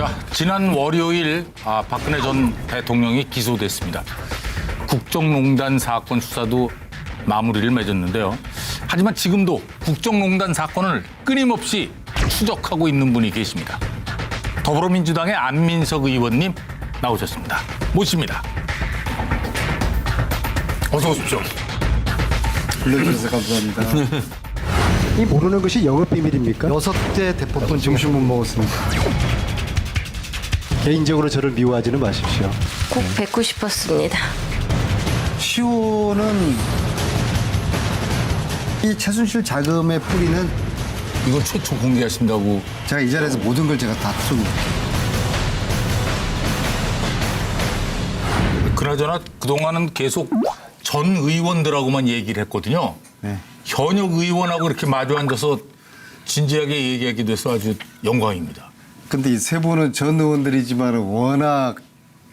자, 지난 월요일 박근혜 전 대통령이 기소됐습니다. 국정농단 사건 수사도 마무리를 맺었는데요. 하지만 지금도 국정농단 사건을 끊임없이 추적하고 있는 분이 계십니다. 더불어민주당의 안민석 의원님 나오셨습니다. 모십니다. 어서 오십시오. 불러주셔서 감사합니다. 이 모르는 것이 영업 비밀입니까? 6대 대법원 점심 못 먹었습니다. 개인적으로 저를 미워하지는 마십시오. 꼭 뵙고 싶었습니다. 시호는 이 최순실 자금의 뿌리는 이걸 최초 공개하신다고. 제가 이 자리에서 모든 걸 제가 다 풀어놓을게요. 그나저나 그동안은 계속 전 의원들하고만 얘기를 했거든요. 네. 현역 의원하고 이렇게 마주 앉아서 진지하게 얘기하게 돼서 아주 영광입니다. 근데 이 세 분은 전 의원들이지만 워낙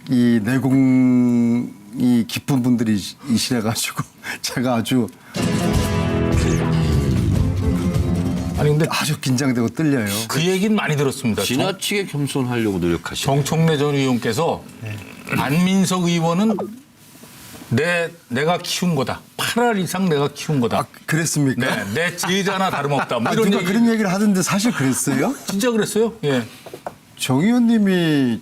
이 내공이 깊은 분들이시래가지고 제가 아주 아주 긴장되고 떨려요. 그 얘기는 많이 들었습니다. 지나치게 겸손하려고 노력하시죠. 정청래 전 의원께서 안민석 의원은 내가 키운 거다. 8알 이상 내가 키운 거다. 아, 그랬습니까? 네, 내 제자나 다름없다. 뭐 이런 누가 얘기. 그런 얘기를 하던데 사실 그랬어요? 진짜 그랬어요? 예. 정 의원님이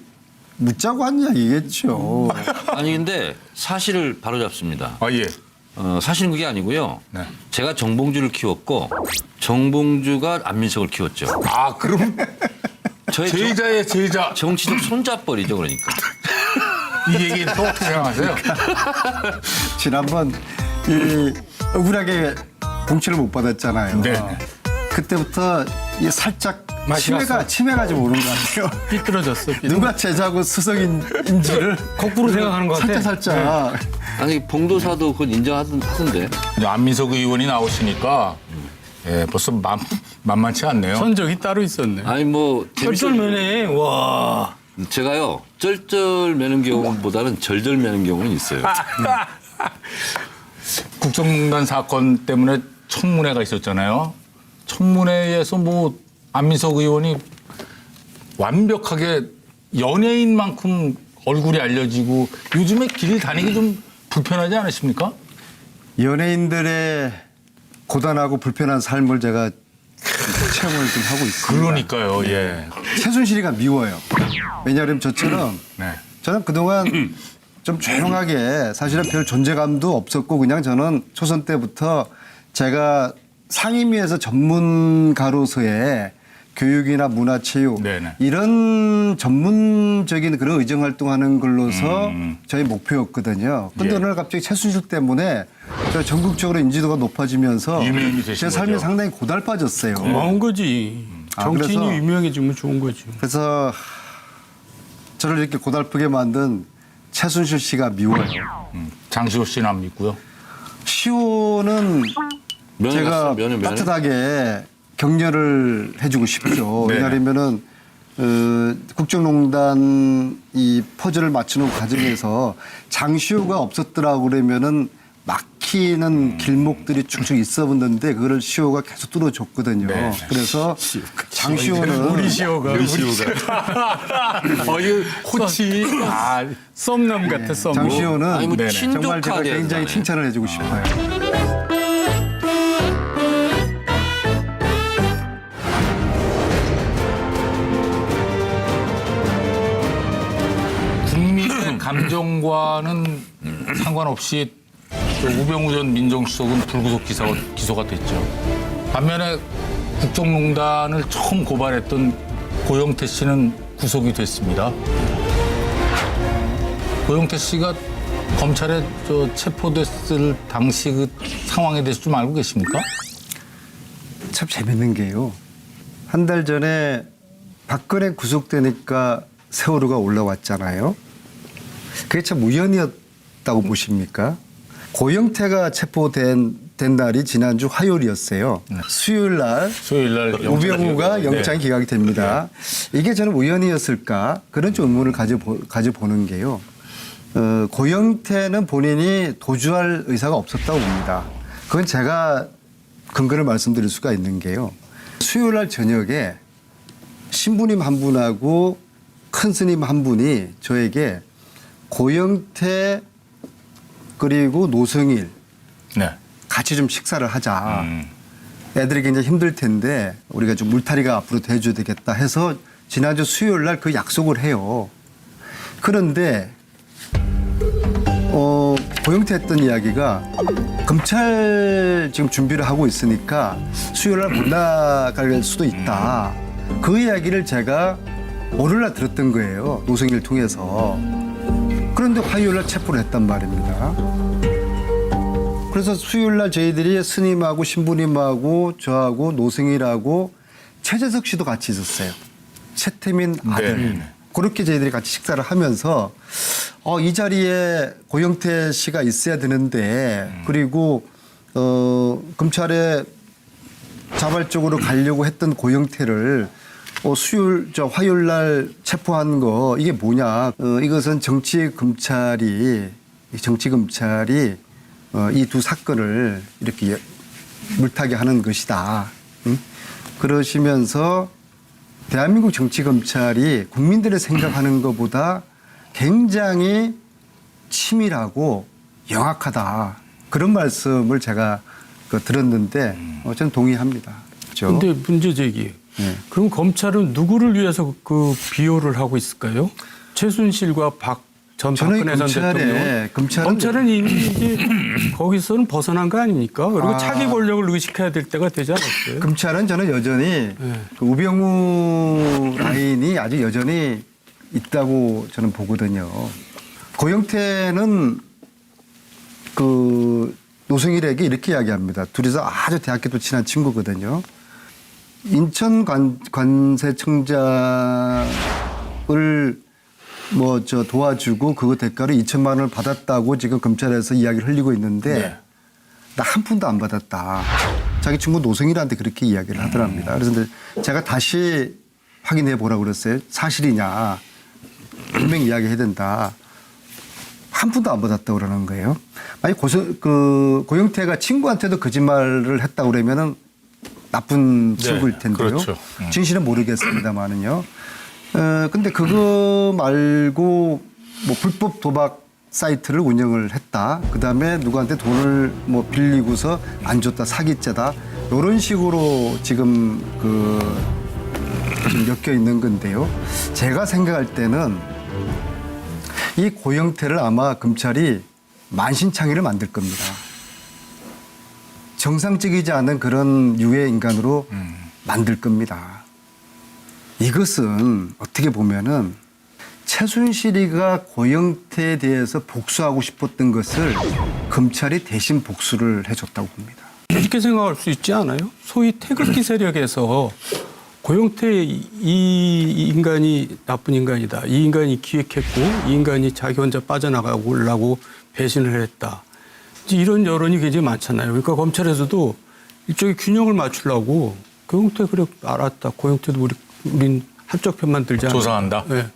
묻자고 한 이야기겠죠. 아니 근데 사실을 바로잡습니다. 아, 예. 사실은 그게 아니고요. 네. 제가 정봉주를 키웠고 정봉주가 안민석을 키웠죠. 아, 그럼 저의 제자의 제자. 정치적 손잡벌이죠, 그러니까. 이 얘기는 또 어떻게 생각하세요? 지난번 이 억울하게 봉치를 못 받았잖아요. 네. 그때부터 이 살짝 맛이 갔어. 치매가 좀 오는 것 같아요. 삐뚤어졌어. 누가 제자고 수석인지를 거꾸로 생각하는 것 같아. 살짝. 아니 봉도사도 그건 인정하던데. 이제 안민석 의원이 나오시니까 예, 벌써 만만치 않네요. 선적이 따로 있었네. 아니 뭐 쩔쩔매네. 와. 제가요 쩔쩔매는 경우보다는 절절매는 경우는 있어요. 국정농단 사건 때문에 청문회가 있었잖아요. 청문회에서 뭐 안민석 의원이 완벽하게 연예인만큼 얼굴이 알려지고 요즘에 길 다니기 좀 불편하지 않으십니까? 연예인들의 고단하고 불편한 삶을 제가 체험을 좀 하고 있습니다. 그러니까요. 예. 최순실이가 미워요. 왜냐하면 저처럼 네. 저는 그동안 좀 조용하게 사실은 별 존재감도 없었고 그냥 저는 초선 때부터 제가 상임위에서 전문가로서의 교육이나 문화체육 네네. 이런 전문적인 그런 의정활동하는 걸로서 저희 목표였거든요. 근데 예. 어느 날 갑자기 최순실 때문에 저 전국적으로 인지도가 높아지면서 유명인이 되신 제 삶이 거죠. 상당히 고달파졌어요. 고마운 거지. 정치인이 그래서- 유명해지면 좋은 거지. 그래서 저를 이렇게 고달프게 만든 최순실 씨가 미워요. 장시호 씨는 안 믿고요. 시호는 면회 제가 갔어? 면회? 따뜻하게 격려를 해주고 싶죠. 네. 왜냐하면은 국정농단 이 퍼즐을 맞추는 과정에서 장시호가 없었더라고 그러면은 막히는 길목들이 쭉쭉 있었는데 그거를 시호가 계속 뚫어줬거든요. 네. 그래서 장시호는 우리 시호가. 어이 호치. 아, 썸남 같아, 썸. 장시호는 아니 뭐 네네. 정말 제가 친족하게 굉장히 하잖아요. 칭찬을 해주고 싶어요. 국민의 감정과는 상관없이 또 우병우 전 민정수석은 불구속 기소가 됐죠. 반면에 국정농단을 처음 고발했던 고영태 씨는 구속이 됐습니다. 고영태 씨가 검찰에 체포됐을 당시 그 상황에 대해서 좀 알고 계십니까? 참 재밌는 게요. 한 달 전에 박근혜 구속되니까 세월호가 올라왔잖아요. 그게 참 우연이었다고 보십니까? 고영태가 체포된 날이 지난주 화요일이었어요. 수요일 날 수요일 날 우병우가 네. 영장 기각이 됩니다. 이게 저는 우연이었을까? 그런 좀 의문을 가져보는 게요. 고영태는 본인이 도주할 의사가 없었다고 봅니다. 그건 제가 근거를 말씀드릴 수가 있는 게요. 수요일 날 저녁에 신부님 한 분하고 큰 스님 한 분이 저에게 고영태 그리고 노성일 네. 같이 좀 식사를 하자. 애들이 굉장히 힘들 텐데 우리가 좀 물타리가 앞으로 돼줘야 되겠다 해서 지난주 수요일 날 그 약속을 해요. 그런데 고영태 했던 이야기가 검찰 지금 준비를 하고 있으니까 수요일 날 못 나갈 수도 있다. 그 이야기를 제가 월요일 날 들었던 거예요. 노성일 통해서. 그런데 화요일 날 체포를 했단 말입니다. 그래서 수요일 날 저희들이 스님하고 신부님하고 저하고 노승일하고 최재석 씨도 같이 있었어요. 최태민 아들. 네. 그렇게 저희들이 같이 식사를 하면서 이 자리에 고영태 씨가 있어야 되는데 그리고 검찰에 자발적으로 가려고 했던 고영태를 화요일 날 체포한 거 이게 뭐냐? 이것은 정치 검찰이 이 두 사건을 이렇게 물타기 하는 것이다. 응? 그러시면서 대한민국 정치 검찰이 국민들의 생각하는 것보다 굉장히 치밀하고 영악하다. 그런 말씀을 제가 들었는데 저는 동의합니다. 그렇죠? 근데 문제 제기. 네. 그럼 검찰은 누구를 위해서 그 비호를 하고 있을까요? 최순실과 전 저는 박근혜 전 대통령. 검찰은 이미 이제 거기서는 벗어난 거 아닙니까? 그리고 차기 권력을 의식해야 될 때가 되지 않았어요? 검찰은 저는 여전히 그 우병우 라인이 아직 여전히 있다고 저는 보거든요. 고영태는 그 노승일에게 이렇게 이야기합니다. 둘이서 아주 대학교 때 친한 친구거든요. 인천 관세청장을 도와주고 그거 대가로 2천만 원을 받았다고 지금 검찰에서 이야기를 흘리고 있는데 네. 나 한 푼도 안 받았다. 자기 친구 노승일한테 그렇게 이야기를 하더랍니다. 그래서 제가 다시 확인해 보라고 그랬어요. 사실이냐. 분명히 이야기해야 된다. 한 푼도 안 받았다고 그러는 거예요. 만약 고영태가 친구한테도 거짓말을 했다고 그러면은 나쁜 친구일 텐데요. 그렇죠. 진실은 모르겠습니다만은요. 근데 그거 말고 불법 도박 사이트를 운영을 했다. 그다음에 누구한테 돈을 빌리고서 안 줬다. 사기죄다. 이런 식으로 지금 지금 엮여 있는 건데요. 제가 생각할 때는 이 고영태를 아마 검찰이 만신창이를 만들 겁니다. 정상적이지 않은 그런 유해 인간으로 만들 겁니다. 이것은 어떻게 보면은 최순실이가 고영태에 대해서 복수하고 싶었던 것을 검찰이 대신 복수를 해줬다고 봅니다. 이렇게 생각할 수 있지 않아요? 소위 태극기 세력에서 고영태 이 인간이 나쁜 인간이다. 이 인간이 기획했고 이 인간이 자기 혼자 빠져나가려고 배신을 했다. 이제 이런 여론이 굉장히 많잖아요. 그러니까 검찰에서도 일종의 균형을 맞추려고 고영태 그래 알았다. 고영태도 우린 한쪽 편만 들지 않아. 조사한다. 네.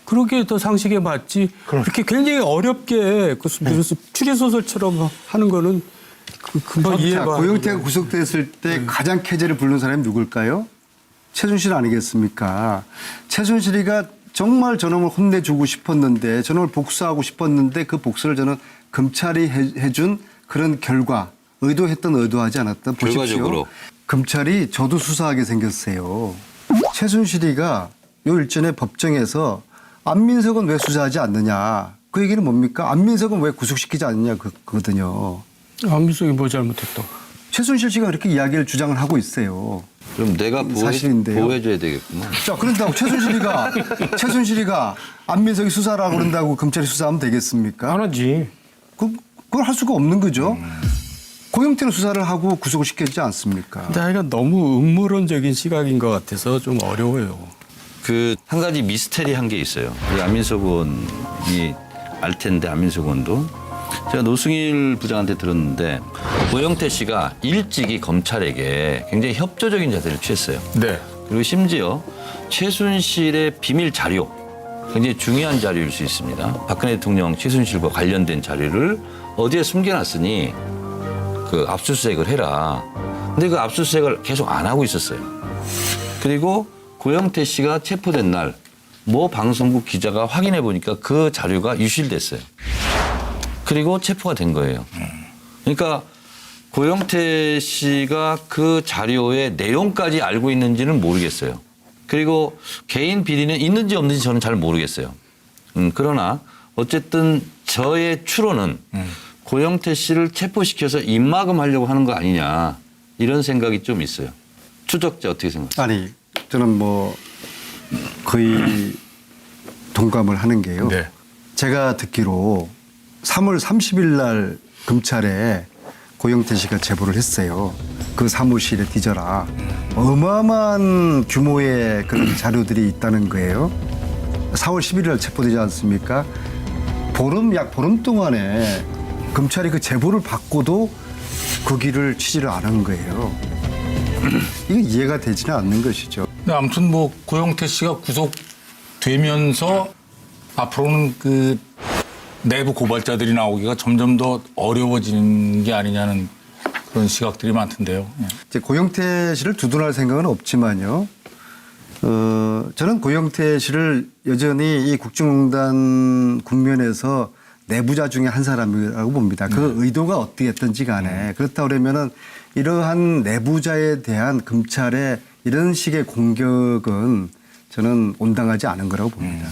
그렇게 더 상식에 맞지. 그렇게 굉장히 어렵게 무슨 추리소설처럼 하는 거는 금방 이해가. 고영태가 구속됐을 때 가장 캐제를 부른 사람이 누굴까요? 최순실 아니겠습니까? 최순실이가 정말 저놈을 혼내주고 싶었는데 저놈을 복수하고 싶었는데 그 복수를 저는 검찰이 해준 그런 결과 의도했던 의도하지 않았던 보십시오. 결과적으로. 검찰이 저도 수사하게 생겼어요. 최순실이가 요 일전에 법정에서 안민석은 왜 수사하지 않느냐. 그 얘기는 뭡니까? 안민석은 왜 구속시키지 않느냐 그거거든요. 안민석이 뭐 잘못했다. 최순실 씨가 그렇게 이야기를 주장을 하고 있어요. 그럼 내가 사실인데요. 보호해줘야 되겠구나. 자, 그런다고 최순실이가 안민석이 수사라고 그런다고 검찰이 수사하면 되겠습니까? 안 하지. 그걸 할 수가 없는 거죠. 고영태는 수사를 하고 구속을 시켰지 않습니까? 근데 하여간 너무 음모론적인 시각인 것 같아서 좀 어려워요. 한 가지 미스테리한 게 있어요. 우리 안민석 의원이 알 텐데 안민석 의원도 제가 노승일 부장한테 들었는데 고영태 씨가 일찍이 검찰에게 굉장히 협조적인 자세를 취했어요. 네. 그리고 심지어 최순실의 비밀 자료, 굉장히 중요한 자료일 수 있습니다. 박근혜 대통령 최순실과 관련된 자료를 어디에 숨겨놨으니 그 압수수색을 해라. 근데 그 압수수색을 계속 안 하고 있었어요. 그리고 고영태 씨가 체포된 날 모 방송국 기자가 확인해 보니까 그 자료가 유실됐어요. 그리고 체포가 된 거예요. 그러니까 고영태 씨가 그 자료의 내용까지 알고 있는지는 모르겠어요. 그리고 개인 비리는 있는지 없는지 저는 잘 모르겠어요. 그러나 어쨌든 저의 추론은 고영태 씨를 체포시켜서 입막음하려고 하는 거 아니냐 이런 생각이 좀 있어요. 추적자 어떻게 생각하세요? 아니 저는 뭐 거의 동감을 하는 게요. 네. 제가 듣기로 3월 30일 날 검찰에 고영태 씨가 제보를 했어요. 그 사무실에 뒤져라. 어마어마한 규모의 그런 자료들이 있다는 거예요. 4월 11일 날 체포되지 않습니까? 약 보름 동안에 검찰이 그 제보를 받고도 그 길을 치지를 않은 거예요. 이게 이해가 되지는 않는 것이죠. 근데 아무튼 뭐 고영태 씨가 구속되면서 앞으로는 그 내부 고발자들이 나오기가 점점 더 어려워지는 게 아니냐는 그런 시각들이 많던데요. 예. 이제 고영태 씨를 두둔할 생각은 없지만요. 저는 고영태 씨를 여전히 이 국정농단 국면에서 내부자 중에 한 사람이라고 봅니다. 그 의도가 어떻게 했든지 간에. 그렇다 그러면은 이러한 내부자에 대한 검찰의 이런 식의 공격은 저는 온당하지 않은 거라고 봅니다.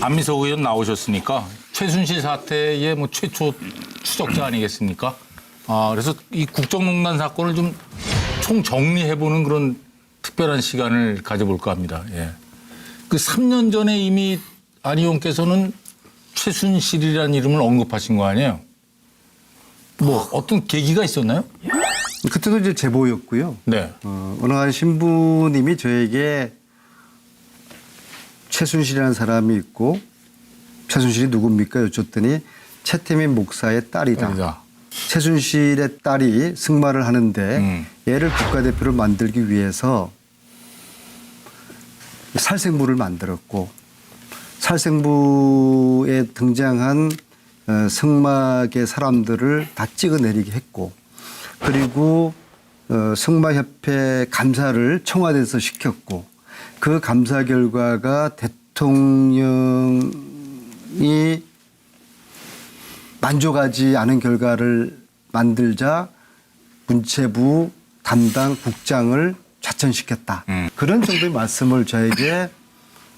안민석 의원 나오셨으니까 최순실 사태의 뭐 최초 추적자 아니겠습니까? 그래서 이 국정농단 사건을 좀 총정리해보는 그런 특별한 시간을 가져볼까 합니다. 예. 그 3년 전에 이미 안 의원께서는 최순실이라는 이름을 언급하신 거 아니에요? 뭐 어떤 계기가 있었나요? 그때도 이제 제보였고요. 네. 어느 한 신부님이 저에게 최순실이라는 사람이 있고 최순실이 누굽니까 여쭙더니 최태민 목사의 딸이다. 아니다. 최순실의 딸이 승마를 하는데 얘를 국가대표를 만들기 위해서 살생부를 만들었고 살생부에 등장한 승마계 사람들을 다 찍어내리게 했고 그리고 승마협회 감사를 청와대에서 시켰고 그 감사 결과가 대통령이 만족하지 않은 결과를 만들자 문체부 담당 국장을 좌천시켰다. 그런 정도의 말씀을 저에게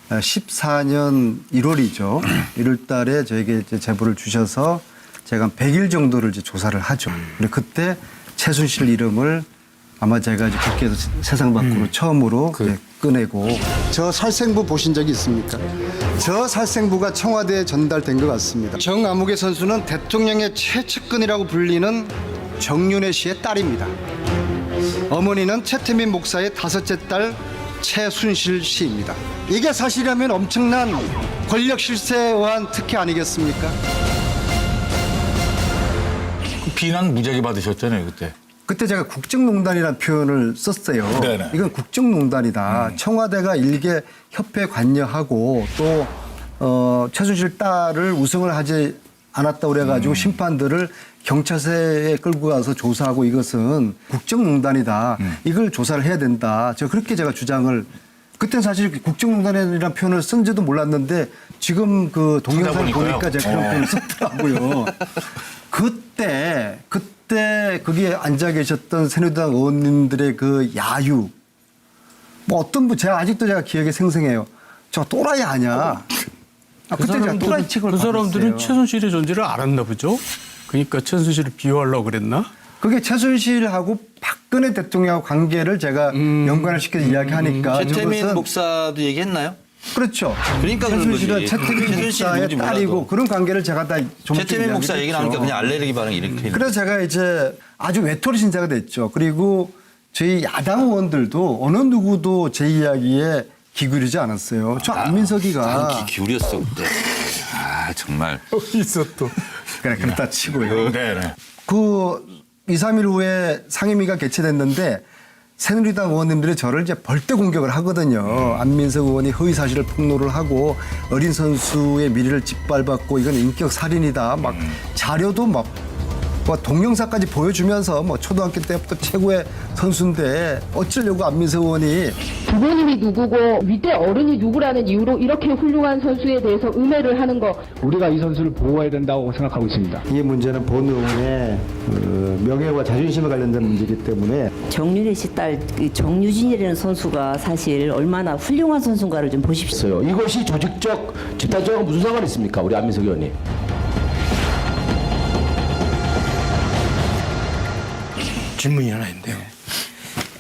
14년 1월이죠. 1월 달에 저에게 이제 제보를 주셔서 제가 한 100일 정도를 이제 조사를 하죠. 근데 그때 최순실 이름을 아마 제가 이제 국회에서 세상 밖으로 처음으로 이제 꺼내고 저 살생부 보신 적이 있습니까? 저 살생부가 청와대에 전달된 것 같습니다. 정아무개 선수는 대통령의 최측근이라고 불리는 정윤회 씨의 딸입니다. 어머니는 최태민 목사의 5째 딸 최순실 씨입니다. 이게 사실이라면 엄청난 권력 실세에 의한 특혜 아니겠습니까? 그 비난 무지하게 받으셨잖아요, 그때. 그때 제가 국정농단이라는 표현을 썼어요. 네네. 이건 국정농단이다. 청와대가 일개 협회 관여하고 또 최순실 딸을 우승을 하지 않았다고 그래가지고 심판들을 경찰서에 끌고 가서 조사하고 이것은 국정농단이다. 이걸 조사를 해야 된다. 그렇게 제가 주장을 그때 사실 국정농단이라는 표현을 쓴지도 몰랐는데 지금 그 동영상 보니까 제가 그런 표현을 썼더라고요. 그때 거기에 앉아 계셨던 새누리당 의원님들의 그 야유 뭐 어떤 분 제가 아직도 제가 기억에 생생해요. 저 또라이 아니야. 그때 제가 또라이 칙을 그 사람들은 받았어요. 최순실의 존재를 알았나 보죠. 그러니까 최순실을 비호하려고 그랬나? 그게 최순실하고 박근혜 대통령하고 관계를 제가 연관을 시켜서 이야기하니까 최태민 저것은 목사도 얘기했나요? 그렇죠. 그러니까 그런 최순실은 거지. 최태민 최순실이 목사의 누군지 딸이고 몰라도. 그런 관계를 제가 다 최태민 목사 얘기 나오니까 그냥 알레르기 반응 이렇게. 그래서 제가 이제 아주 외톨이 신자가 됐죠. 그리고 저희 야당 의원들도 어느 누구도 제 이야기에 귀 기울이지 않았어요. 저 안민석이가 나는 귀 기울였어 그때. 정말. 있어 또. 그래 그렇다 치고요. 네네. 그 2, 3일 후에 상임위가 개최됐는데 새누리당 의원님들이 저를 이제 벌떼 공격을 하거든요. 안민석 의원이 허위 사실을 폭로를 하고 어린 선수의 미래를 짓밟았고 이건 인격 살인이다. 막 자료도 막 뭐 동영상까지 보여주면서 뭐 초등학교 때부터 최고의 선수인데 어쩌려고 안민석 의원이 부모님이 누구고 밑에 어른이 누구라는 이유로 이렇게 훌륭한 선수에 대해서 음해를 하는 거 우리가 이 선수를 보호해야 된다고 생각하고 있습니다. 이 문제는 본 의원의 명예와 자존심에 관련된 문제이기 때문에 정윤혜 씨 딸 정유진이라는 선수가 사실 얼마나 훌륭한 선수인가를 좀 보십시오. 있어요. 이것이 조직적, 집단적으로 무슨 상관이 있습니까? 우리 안민석 의원님. 질문이 하나 있는데요.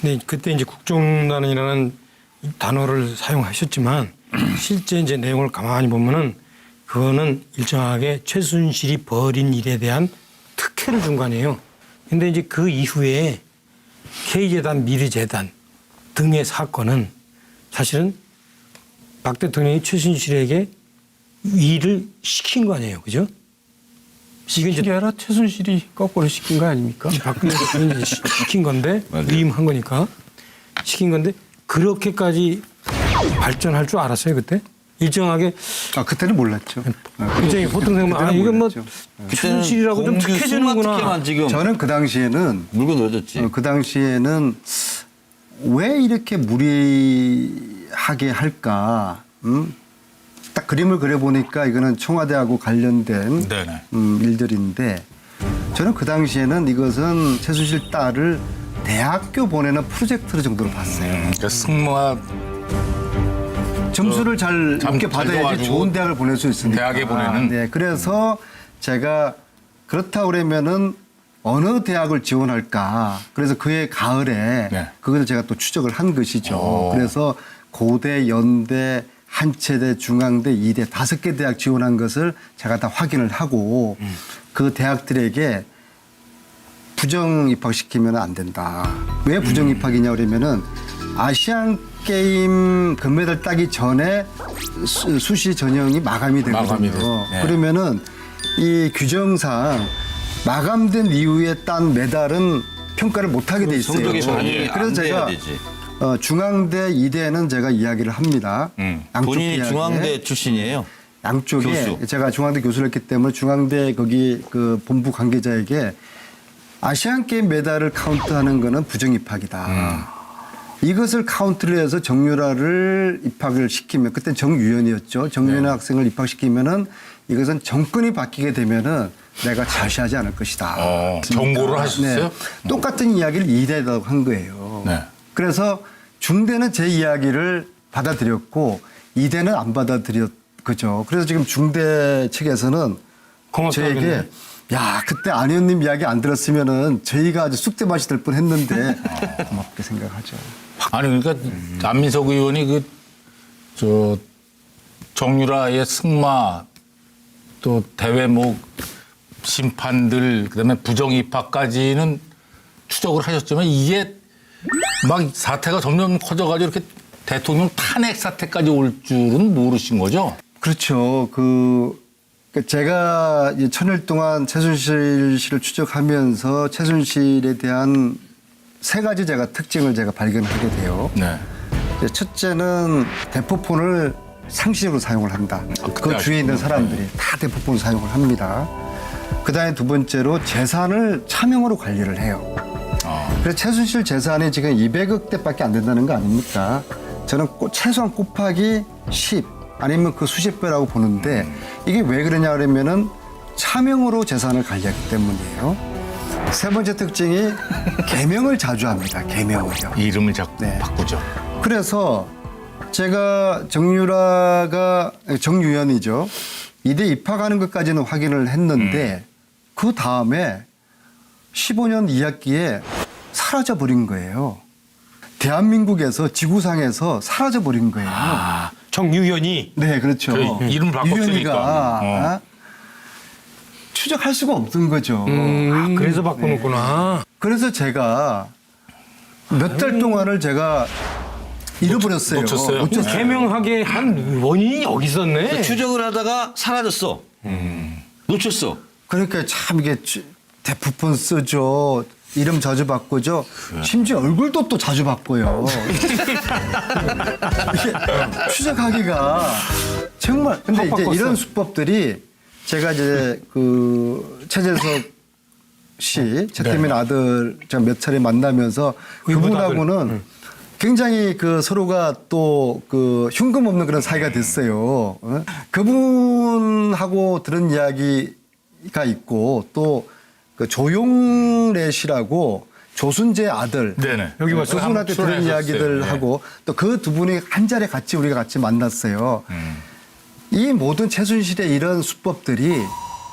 근데 그때 이제 국정농단이라는 단어를 사용하셨지만 실제 이제 내용을 가만히 보면은 그거는 일정하게 최순실이 벌인 일에 대한 특혜를 준 거 아니에요. 근데 이제 그 이후에 K재단, 미르재단 등의 사건은 사실은 박 대통령이 최순실에게 일을 시킨 거 아니에요. 그죠? 이게 이제 아니라 최순실이 거꾸로 시킨 거 아닙니까? 박근혜 대통령이 시킨 건데 위임한 거니까 시킨 건데 그렇게까지 발전할 줄 알았어요 그때? 일정하게 그때는 몰랐죠. 일정이 보통 생각하면 이건 뭐 최순실이라고 좀 특혜주는구나. 지금 저는 그 당시에는 물건 넣어줬지. 그 당시에는 왜 이렇게 무리하게 할까? 딱 그림을 그려보니까 이거는 청와대하고 관련된 네네. 일들인데 저는 그 당시에는 이것은 최순실 딸을 대학교 보내는 프로젝트 정도로 봤어요. 그러니까 승마 점수를 잘 잘 높게 받아야지 줘가지고 좋은 대학을 보낼 수 있으니까. 대학에 보내는? 네, 그래서 제가 그렇다 그러면은 어느 대학을 지원할까. 그래서 그해 가을에 네. 그것을 제가 또 추적을 한 것이죠. 그래서 고대, 연대, 한체대, 중앙대, 이대 5개 대학 지원한 것을 제가 다 확인을 하고 그 대학들에게 부정 입학시키면 안 된다. 왜 부정 입학이냐 그러면은 아시안 게임 금메달 따기 전에 수시 전형이 마감이 마감이 되거든요. 네. 그러면은 이 규정상 마감된 이후에 딴 메달은 평가를 못 하게 돼 있어요. 성적이 반영이 그래서 안 제가 돼야 되지. 중앙대, 이대는 제가 이야기를 합니다. 양쪽 본인이 대학에. 중앙대 출신이에요. 양쪽에 교수. 제가 중앙대 교수를 했기 때문에 중앙대 거기 그 본부 관계자에게 아시안 게임 메달을 카운트하는 거는 부정 입학이다. 이것을 카운트를 해서 정유라를 입학을 시키면 그때 정유연이었죠. 정유연 학생을 입학시키면은 이것은 정권이 바뀌게 되면은 내가 자시하지 않을 것이다. 경고를 하셨어요? 네. 똑같은 이야기를 이대에다가 한 거예요. 네. 그래서 중대는 제 이야기를 받아들였고 이대는 안 받아들였 그죠. 그래서 지금 중대 측에서는 저에게 야 그때 안 의원님 이야기 안 들었으면은 저희가 아주 쑥대밭이 될 뻔했는데 고맙게 생각하죠. 아니 그러니까 안민석 의원이 정유라의 승마 또 대회목 심판들 그다음에 부정 입학까지는 추적을 하셨지만 이게 막 사태가 점점 커져가지고 이렇게 대통령 탄핵 사태까지 올 줄은 모르신 거죠? 그렇죠. 제가 이제 천일 동안 최순실 씨를 추적하면서 최순실에 대한 3가지 제가 특징을 제가 발견하게 돼요. 네. 첫째는 대포폰을 상시적으로 사용을 한다. 그 주위에 있는 사람들이 다 대포폰을 사용을 합니다. 그다음에 2번째로 재산을 차명으로 관리를 해요. 그래서 최순실 재산이 지금 200억 대밖에 안 된다는 거 아닙니까? 저는 최소한 곱하기 10 아니면 그 수십 배라고 보는데 이게 왜 그러냐 그러면은 차명으로 재산을 관리하기 때문이에요. 3번째 특징이 개명을 자주 합니다. 개명을요. 이름을 자꾸 네. 바꾸죠. 그래서 제가 정유연이죠. 이대 입학하는 것까지는 확인을 했는데 그 다음에 15년 2학기에 사라져 버린 거예요. 대한민국에서 지구상에서 사라져 버린 거예요. 정유연이 네, 그렇죠. 그 이름 바꿨으니까. 유연이가 추적할 수가 없던 거죠. 그래서 바꿔놓구나. 그래서 제가 몇 달 동안을 제가 잃어버렸어요. 놓쳤어요? 개명하게 한 원인이 여기 있었네. 추적을 하다가 사라졌어. 놓쳤어. 그러니까 참 이게 대포폰 쓰죠. 이름 자주 바꾸죠. 심지어 얼굴도 또 자주 바꿔요. 이게 추적하기가 정말. 근데 이제 이런 수법들이 제가 이제 그 최재석 씨, 최태민 아들 제가 몇 차례 만나면서 그분하고는 굉장히 그 서로가 또 그 흉금 없는 그런 사이가 됐어요. 그분하고 들은 이야기가 있고 또 그 조용래 씨라고 조순재 아들 네네. 여기 와 그분한테 들은 출연하셨어요. 이야기들 네. 하고 또 그 두 분이 한 자리에 같이 우리가 같이 만났어요. 이 모든 최순실의 이런 수법들이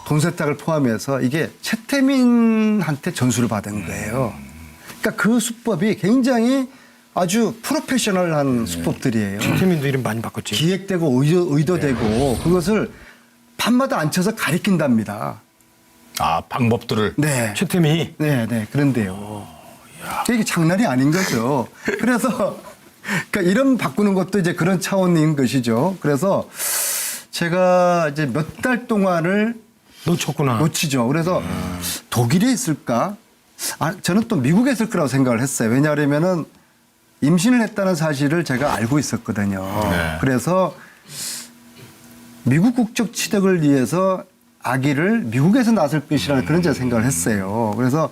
돈 세탁을 포함해서 이게 최태민한테 전수를 받은 거예요. 그러니까 그 수법이 굉장히 아주 프로페셔널한 수법들이에요. 최태민도 이름 많이 바꿨지. 기획되고 의도되고 그것을 밤마다 앉혀서 가리킨답니다. 아, 방법들을. 네. 최태민이. 네, 네. 그런데요. 이게 장난이 아닌 거죠. 그래서 그러니까 이름 바꾸는 것도 이제 그런 차원인 것이죠. 그래서 제가 이제 몇 달 동안을 놓쳤구나. 놓치죠. 그래서 독일에 있을까? 저는 또 미국에 있을 거라고 생각을 했어요. 왜냐하면은 임신을 했다는 사실을 제가 알고 있었거든요. 네. 그래서 미국 국적 취득을 위해서 아기를 미국에서 낳을 것이라는 그런 제가 생각을 했어요. 그래서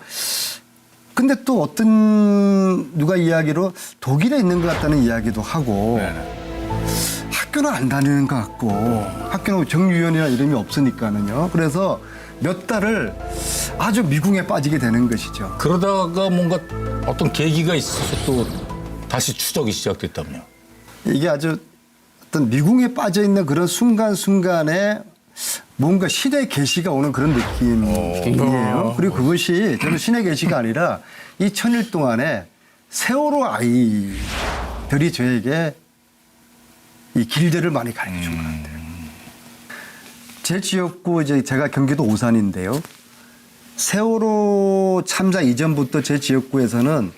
근데 또 어떤 누가 이야기로 독일에 있는 것 같다는 이야기도 하고 학교는 안 다니는 것 같고 학교는 정유연이라는 이름이 없으니까는요. 그래서 몇 달을 아주 미궁에 빠지게 되는 것이죠. 그러다가 뭔가 어떤 계기가 있어서 또 다시 추적이 시작됐다면요. 이게 아주 어떤 미궁에 빠져 있는 그런 순간순간에 뭔가 신의 계시가 오는 그런 느낌이에요. 그리고 그것이 저는 신의 계시가 아니라 이 1000일 동안에 세월호 아이들이 저에게 이 길들을 많이 가르쳐 준 것 같아요. 제 지역구 이제 제가 경기도 오산인데요. 세월호 참사 이전부터 제 지역구에서는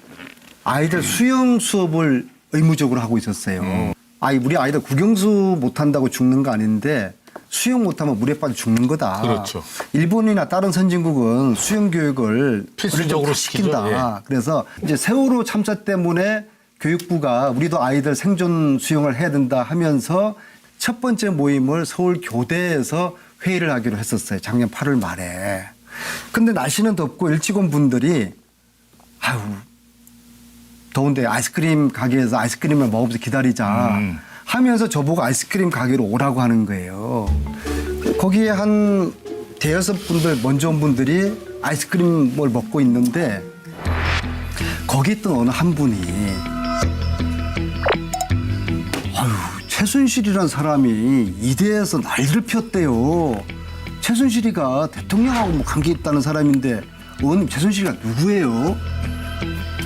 아이들 수영 수업을 의무적으로 하고 있었어요. 우리 아이들 국영수 못한다고 죽는 거 아닌데 수영 못하면 물에 빠져 죽는 거다. 그렇죠. 일본이나 다른 선진국은 수영 교육을 필수적으로 시킨다. 시키죠. 그래서 이제 세월호 참사 때문에 교육부가 우리도 아이들 생존 수영을 해야 된다 하면서 첫 번째 모임을 서울 교대에서 회의를 하기로 했었어요. 작년 8월 말에. 근데 날씨는 덥고 일찍 온 분들이 아유 더운데 아이스크림 가게에서 아이스크림을 먹으면서 기다리자 하면서 저보고 아이스크림 가게로 오라고 하는 거예요. 거기에 한 대여섯 분들 먼저 온 분들이 아이스크림을 먹고 있는데 거기 있던 어느 한 분이 최순실이라는 사람이 이대에서 난리를 피웠대요. 최순실이가 대통령하고 뭐 관계 있다는 사람인데 의원님 최순실이가 누구예요?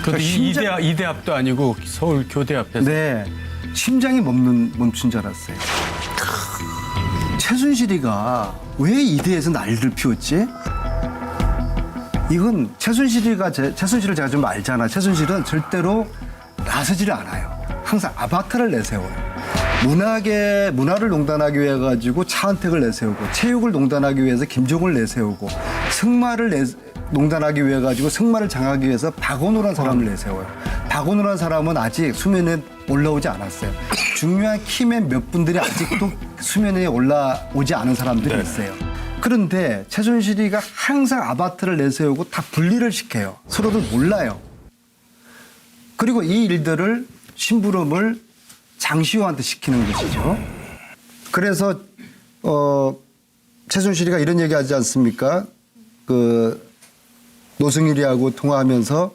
그것도 이대 앞도 아니고 서울 교대 앞에서. 네. 심장이 멈춘 줄 알았어요. 최순실이가 왜 이대에서 난리를 피웠지? 이건 최순실을 제가 좀 알잖아. 최순실은 절대로 나서지를 않아요. 항상 아바타를 내세워요. 문화를 농단하기 위해 가지고 차은택을 내세우고 체육을 농단하기 위해서 김종을 내세우고 승마를 농단하기 위해 가지고 승마를 장하기 위해서 박원호라는 사람을 내세워요. 박원호라는 사람은 아직 수면에 올라오지 않았어요. 중요한 키맨 몇 분들이 아직도 수면에 올라오지 않은 사람들이 있어요. 그런데 최순실이가 항상 아바타를 내세우고 다 분리를 시켜요. 서로들 몰라요. 그리고 이 일들을 심부름을 장시호한테 시키는 것이죠. 그래서 최순실이가 이런 얘기하지 않습니까? 그 노승일이하고 통화하면서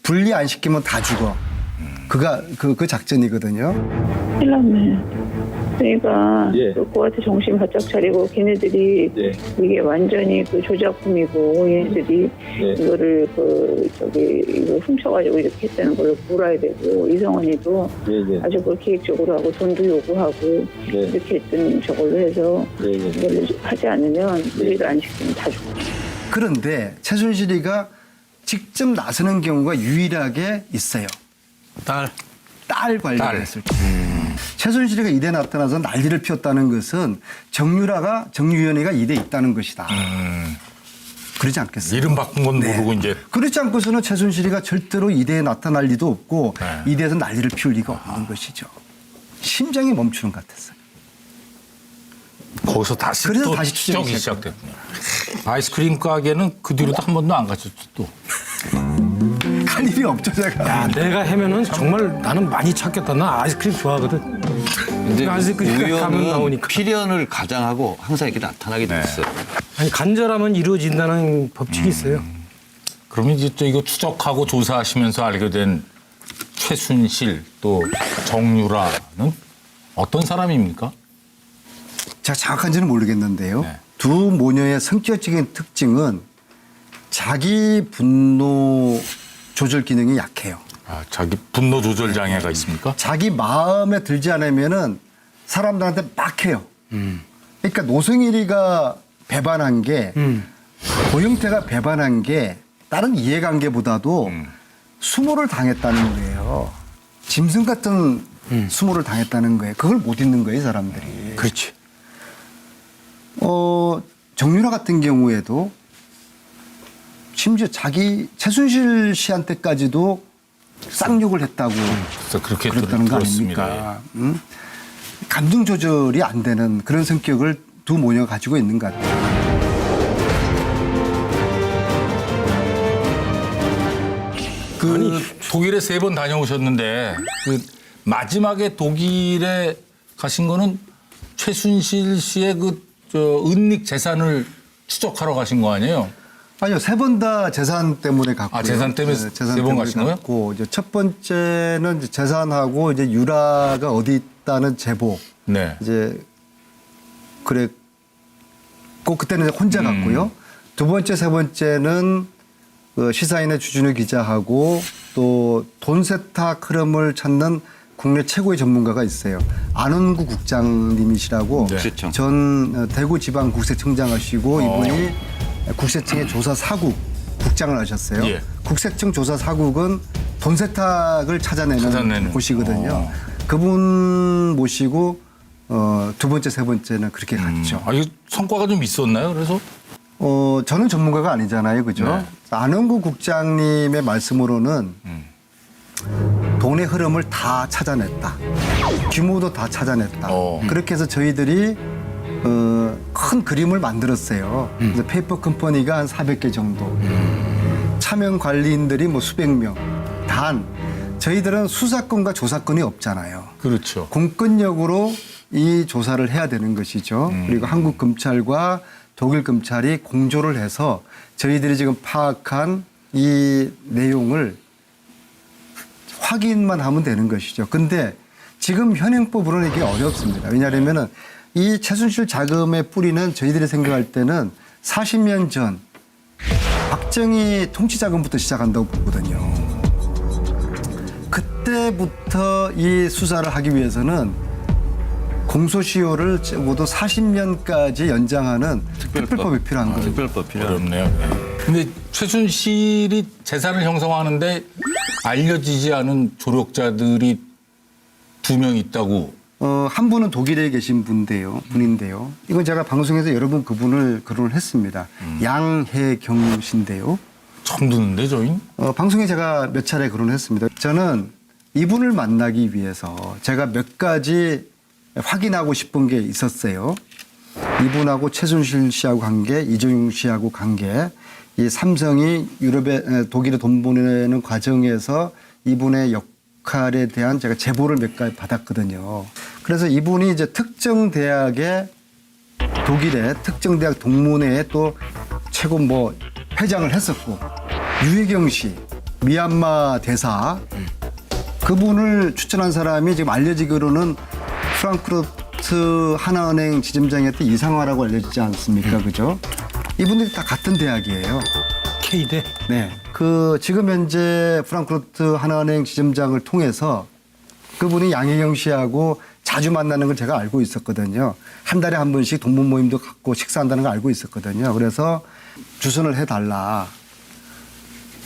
분리 안 시키면 다 죽어. 그 작전이거든요. 큰일 났네. 그러니까 그거한테 정신 바짝 차리고 걔네들이 이게 완전히 그 조작품이고 얘네들이 이거를 이거 훔쳐가지고 이렇게 했다는 걸 물어야 되고 이성원이도 아주 그걸 계획적으로 하고 돈도 요구하고 이렇게 했던 저걸로 해서 이걸 하지 않으면 우리를 안 시키면 다 죽어. 그런데 최순실이가 직접 나서는 경우가 유일하게 있어요. 딸 관리를 했을 때. 최순실이가 이대 나타나서 난리를 피웠다는 것은 정유연이가 이대 있다는 것이다. 그러지 않겠어요. 이름 바꾼 건 네. 모르고 이제 그렇지 않고서는 최순실이가 절대로 이대에 나타날 리도 없고 네. 이대에서 난리를 피울 리가 없는 것이죠. 심장이 멈추는 것 같았어요. 거기서 다시 그래서 또 다시 추적이 추적이 시작됐군요. 아이스크림 가게는 그 뒤로도 한 번도 안 가셨죠 또. 갈 일이 없죠 제가. 야, 내가 하면은 정말 나는 많이 찾겠다. 나 아이스크림 좋아하거든. 근데 아이스크림 가면 우연은 나오니까. 필연을 가장하고 항상 이렇게 나타나게 됐어요. 아니 간절하면 이루어진다는 법칙이 있어요. 그러면 이제 또 이거 추적하고 조사하시면서 알게 된 최순실 또 정유라는 어떤 사람입니까? 제가 정확한지는 모르겠는데요. 네. 두 모녀의 성격적인 특징은 자기 분노 조절 기능이 약해요. 아, 자기 분노 조절 장애가 있습니까? 자기 마음에 들지 않으면은 사람들한테 막 해요. 그러니까 노승일이가 배반한 게 고영태가 배반한 게 다른 이해관계보다도 수모를 당했다는 거예요. 짐승 같은 수모를 당했다는 거예요. 그걸 못 잊는 거예요, 사람들이. 그렇지. 정유라 같은 경우에도 심지어 자기 최순실 씨한테까지도 쌍욕을 했다고 그래서 그렇게 그랬다는 거 들었습니다. 아닙니까? 감정 조절이 안 되는 그런 성격을 두 모녀가 가지고 있는 것 같아요. 그 독일에 3번 다녀오셨는데 그 마지막에 독일에 가신 거는 최순실 씨의 은닉 재산을 추적하러 가신 거 아니에요? 아니요, 3번 다 재산 때문에 갔고요. 아, 재산 때문에 세번 가신 거예요? 갔고, 이제 첫 번째는 이제 재산하고 이제 유라가 어디 있다는 제보. 네. 이제 그랬고 그때는 이제 혼자 갔고요. 두 번째, 세 번째는 그 시사인의 주준우 기자하고 또 돈 세탁 흐름을 찾는 국내 최고의 전문가가 있어요. 안원구 국장님이시라고 네. 그렇죠. 전 대구지방국세청장 하시고 이분이 국세청의 조사 사국 국장을 하셨어요. 예. 국세청 조사 사국은 돈 세탁을 찾아내는 곳이거든요. 그분 모시고 두 번째, 세 번째는 그렇게 갔죠. 아, 이거 성과가 좀 있었나요? 그래서 저는 전문가가 아니잖아요. 그죠? 네. 안원구 국장님의 말씀으로는 돈의 흐름을 다 찾아냈다. 규모도 다 찾아냈다. 그렇게 해서 저희들이 큰 그림을 만들었어요. 그래서 페이퍼 컴퍼니가 한 400개 정도. 차명 관리인들이 뭐 수백 명. 단 저희들은 수사권과 조사권이 없잖아요. 그렇죠. 공권력으로 이 조사를 해야 되는 것이죠. 그리고 한국 검찰과 독일 검찰이 공조를 해서 저희들이 지금 파악한 이 내용을 확인만 하면 되는 것이죠. 근데 지금 현행법으로는 이게 어렵습니다. 왜냐하면 이 최순실 자금의 뿌리는 저희들이 생각할 때는 40년 전 박정희 통치자금부터 시작한다고 보거든요. 그때부터 이 수사를 하기 위해서는 공소시효를 적어도 40년까지 연장하는 특별법이 필요한 거예요. 특별법 필요해요. 어렵네요. 근데 최순실이 재산을 형성하는데 알려지지 않은 조력자들이 2명 있다고. 한 분은 독일에 계신 분인데요. 이건 제가 방송에서 여러 번 그분을 거론을 했습니다. 양혜경 씨인데요. 처음 듣는데 저희? 방송에 제가 몇 차례 거론을 했습니다. 저는 이분을 만나기 위해서 제가 몇 가지 확인하고 싶은 게 있었어요. 이분하고 최순실 씨하고 관계, 이종용 씨하고 관계, 이 삼성이 독일에 돈 보내는 과정에서 이분의 역할에 대한 제가 제보를 몇 가지 받았거든요. 그래서 이분이 이제 특정 대학의 독일의 특정 대학 동문회에 또 최고 뭐 회장을 했었고, 유혜경 씨, 미얀마 대사, 그분을 추천한 사람이 지금 알려지기로는 프랑크푸르트 하나은행 지점장이었던 이상화라고 알려지지 않습니까? 그죠? 이분들이 다 같은 대학이에요. K대. 네. 지금 현재 프랑크푸르트 하나은행 지점장을 통해서 그분이 양혜경 씨하고 자주 만나는 걸 제가 알고 있었거든요. 한 달에 한 번씩 동문 모임도 갖고 식사한다는 걸 알고 있었거든요. 그래서 주선을 해달라.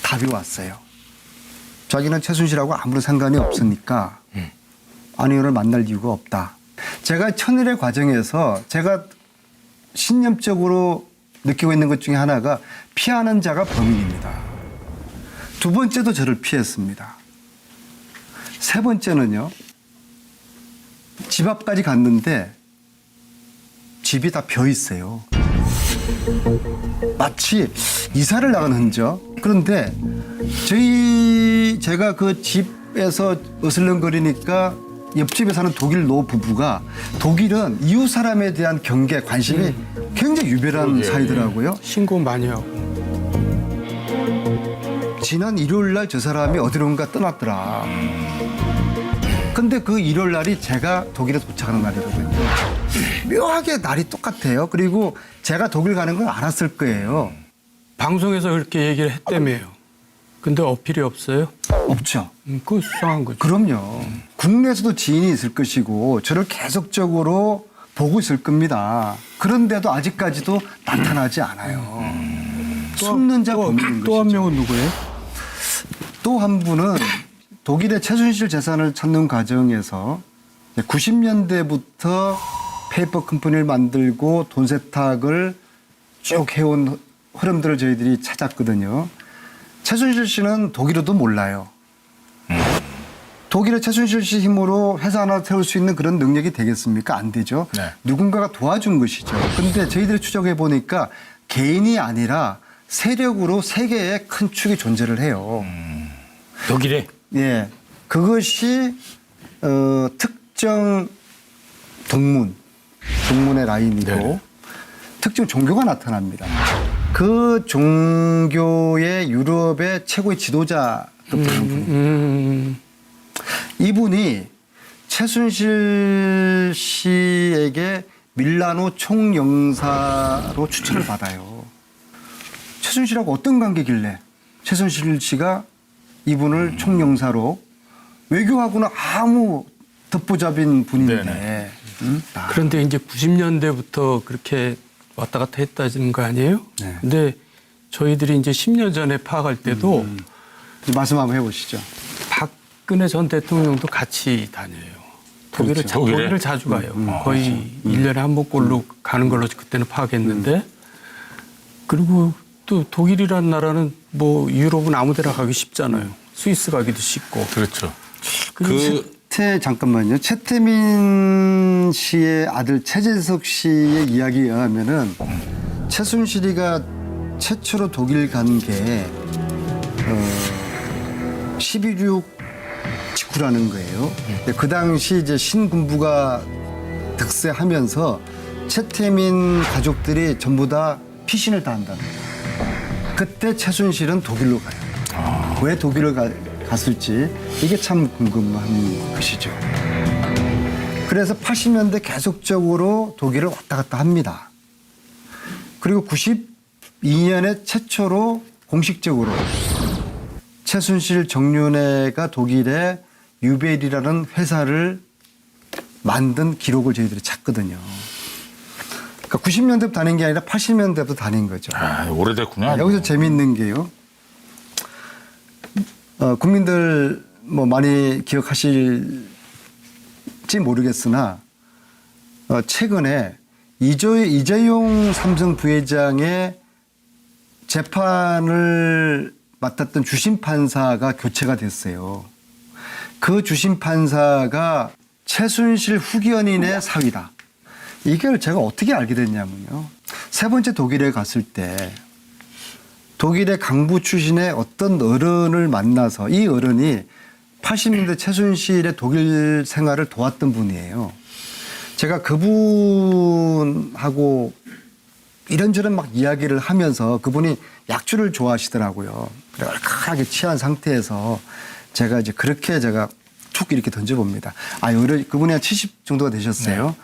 답이 왔어요. 자기는 최순실하고 아무런 상관이 없으니까 안의원을 만날 이유가 없다. 제가 천일의 과정에서 제가 신념적으로 느끼고 있는 것 중에 하나가 피하는 자가 범인입니다. 두 번째도 저를 피했습니다. 세 번째는요. 집 앞까지 갔는데 집이 다 비어 있어요. 마치 이사를 나간 흔적. 그런데 제가 그 집에서 어슬렁거리니까 옆집에 사는 독일 노 부부가 독일은 이웃 사람에 대한 경계, 관심이 굉장히 유별한 사이더라고요. 신고 많이 하고. 지난 일요일 날 저 사람이 어디론가 떠났더라. 근데 그 일요일 날이 제가 독일에 도착하는 날이거든요. 묘하게 날이 똑같아요. 그리고 제가 독일 가는 걸 알았을 거예요. 방송에서 그렇게 얘기를 했다며요. 근데 어필이 없어요? 없죠. 그거 수상한 거죠. 그럼요. 국내에서도 지인이 있을 것이고 저를 계속적으로 보고 있을 겁니다. 그런데도 아직까지도 나타나지 않아요. 숨는 자 범인인 또 한 것이죠. 명은 누구예요? 또 한 분은 독일의 최순실 재산을 찾는 과정에서 90년대부터 페이퍼 컴퍼니를 만들고 돈 세탁을 쭉 해온 흐름들을 저희들이 찾았거든요. 최순실 씨는 독일어도 몰라요. 독일의 최순실 씨 힘으로 회사 하나 세울 수 있는 그런 능력이 되겠습니까? 안 되죠. 네. 누군가가 도와준 것이죠. 근데 저희들이 추적해 보니까 개인이 아니라 세력으로 세계의 큰 축이 존재를 해요. 독일에 예, 그것이 특정 동문의 라인이고 네. 특정 종교가 나타납니다. 그 종교의 유럽의 최고의 지도자급 되는 분입니다. 이분이 최순실 씨에게 밀라노 총영사로 추천을 받아요. 최순실하고 어떤 관계길래 최순실 씨가 이분을 총영사로 외교하고는 아무 덮보잡인 분인데. 그런데 이제 90년대부터 그렇게 왔다 갔다 했다는 거 아니에요? 네. 근데 저희들이 이제 10년 전에 파악할 때도 말씀 한번 해보시죠. 박근혜 전 대통령도 같이 다녀요. 독일을, 그렇죠. 독일을 자주 가요. 거의 1년에 한 번꼴로 가는 걸로 그때는 파악했는데 그리고 또 독일이라는 나라는 뭐 유럽은 아무 데나 가기 쉽잖아요. 스위스 가기도 쉽고. 그렇죠. 잠깐만요. 최태민 씨의 아들 최재석 씨의 이야기에 의하면은 최순실이가 최초로 독일 간 게 12.6 직후라는 거예요. 그 당시 이제 신군부가 득세하면서 최태민 가족들이 전부 다 피신을 다 한다는 거예요. 그때 최순실은 독일로 가요. 왜 독일을 갔을지 이게 참 궁금한 것이죠. 그래서 80년대 계속적으로 독일을 왔다 갔다 합니다. 그리고 92년에 최초로 공식적으로 최순실 정윤회가 독일의 유벨이라는 회사를 만든 기록을 저희들이 찾거든요. 그러니까 90년대부터 다닌 게 아니라 80년대부터 다닌 거죠. 아, 오래됐구나. 여기서 재미있는 게요. 국민들 뭐 많이 기억하실지 모르겠으나 최근에 이재용 삼성 부회장의 재판을 맡았던 주심 판사가 교체가 됐어요. 그 주심 판사가 최순실 후견인의 사위다. 이걸 제가 어떻게 알게 됐냐면요. 세 번째 독일에 갔을 때 독일의 강부 출신의 어떤 어른을 만나서 이 어른이 80년대 최순실의 독일 생활을 도왔던 분이에요. 제가 그분하고 이런저런 막 이야기를 하면서 그분이 약주를 좋아하시더라고요. 그래 얼큰하게 취한 상태에서 제가 이제 그렇게 제가 툭 이렇게 던져봅니다. 그분이 한 70 정도가 되셨어요. 네.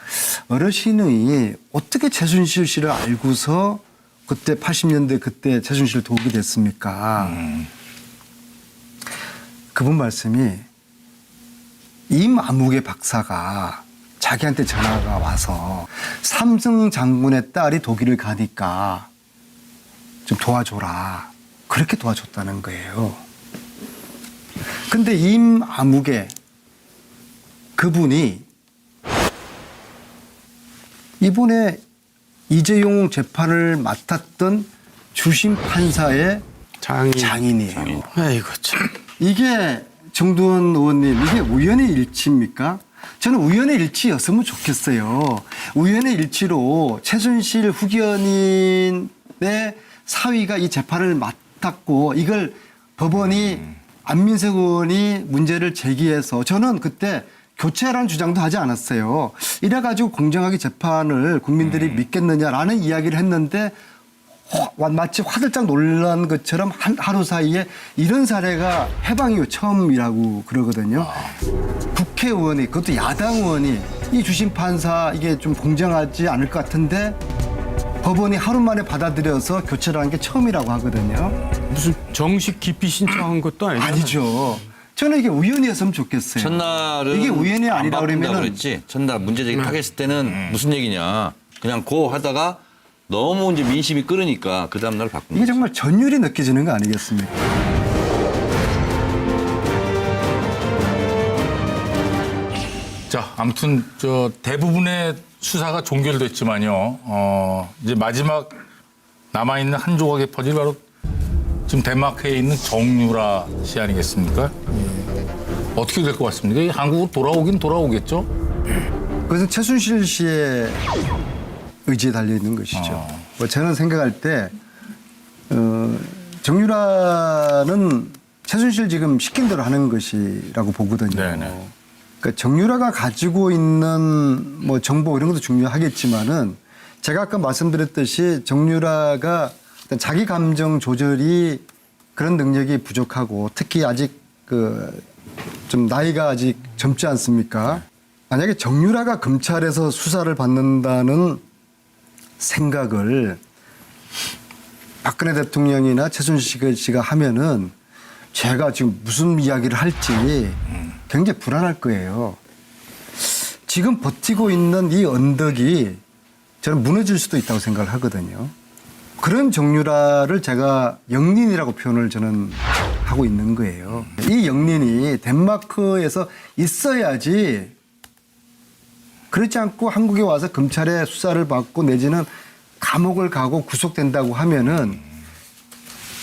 어르신이 어떻게 최순실 씨를 알고서 그때 80년대 그때 최순실을 도우게 됐습니까? 그분 말씀이 임아무개 박사가 자기한테 전화가 와서 삼성 장군의 딸이 독일을 가니까 좀 도와줘라. 그렇게 도와줬다는 거예요. 근데 임아무개 그분이 이번에 이재용 재판을 맡았던 주심 판사의 장인이에요. 아이고 참. 이게 정두원 의원님, 이게 우연의 일치입니까? 저는 우연의 일치였으면 좋겠어요. 우연의 일치로 최순실 후견인의 사위가 이 재판을 맡았고 이걸 법원이 안민석 의원이 문제를 제기해서 저는 그때 교체하라는 주장도 하지 않았어요. 이래가지고 공정하게 재판을 국민들이 믿겠느냐라는 이야기를 했는데 마치 화들짝 놀란 것처럼 하루 사이에 이런 사례가 해방 이후 처음이라고 그러거든요. 국회의원이, 그것도 야당 의원이 이 주심 판사 이게 좀 공정하지 않을 것 같은데 법원이 하루 만에 받아들여서 교체를 한 게 처음이라고 하거든요. 무슨 정식 기피 신청한 것도 아니잖아요. 아니죠. 저는 이게 우연이었으면 좋겠어요. 첫날은 이게 우연이 안 아니라 바꾼다고 그러면은 그랬지. 첫날 문제 제기 딱 했을 때는 무슨 얘기냐. 그냥 고 하다가 너무 이제 민심이 끓으니까 그 다음 날 바꾼 이게 거지. 정말 전율이 느껴지는 거 아니겠습니까? 자, 아무튼 저 대부분의 수사가 종결됐지만요. 이제 마지막 남아 있는 한 조각의 퍼즐 바로 지금 덴마크에 있는 정유라 씨 아니겠습니까? 어떻게 될 것 같습니까? 이 한국으로 돌아오긴 돌아오겠죠? 그것은 최순실 씨의 의지에 달려 있는 것이죠. 뭐 저는 생각할 때 정유라는 최순실 지금 시킨 대로 하는 것이라고 보거든요. 네네. 그러니까 정유라가 가지고 있는 뭐 정보 이런 것도 중요하겠지만은 제가 아까 말씀드렸듯이 정유라가 어떤 자기 감정 조절이 그런 능력이 부족하고 특히 아직 좀 나이가 아직 젊지 않습니까? 만약에 정유라가 검찰에서 수사를 받는다는 생각을 박근혜 대통령이나 최순실 씨가 하면은 제가 지금 무슨 이야기를 할지 굉장히 불안할 거예요. 지금 버티고 있는 이 언덕이 저는 무너질 수도 있다고 생각을 하거든요. 그런 정유라를 제가 영린이라고 표현을 저는 하고 있는 거예요. 이 영린이 덴마크에서 있어야지 그렇지 않고 한국에 와서 검찰의 수사를 받고 내지는 감옥을 가고 구속된다고 하면은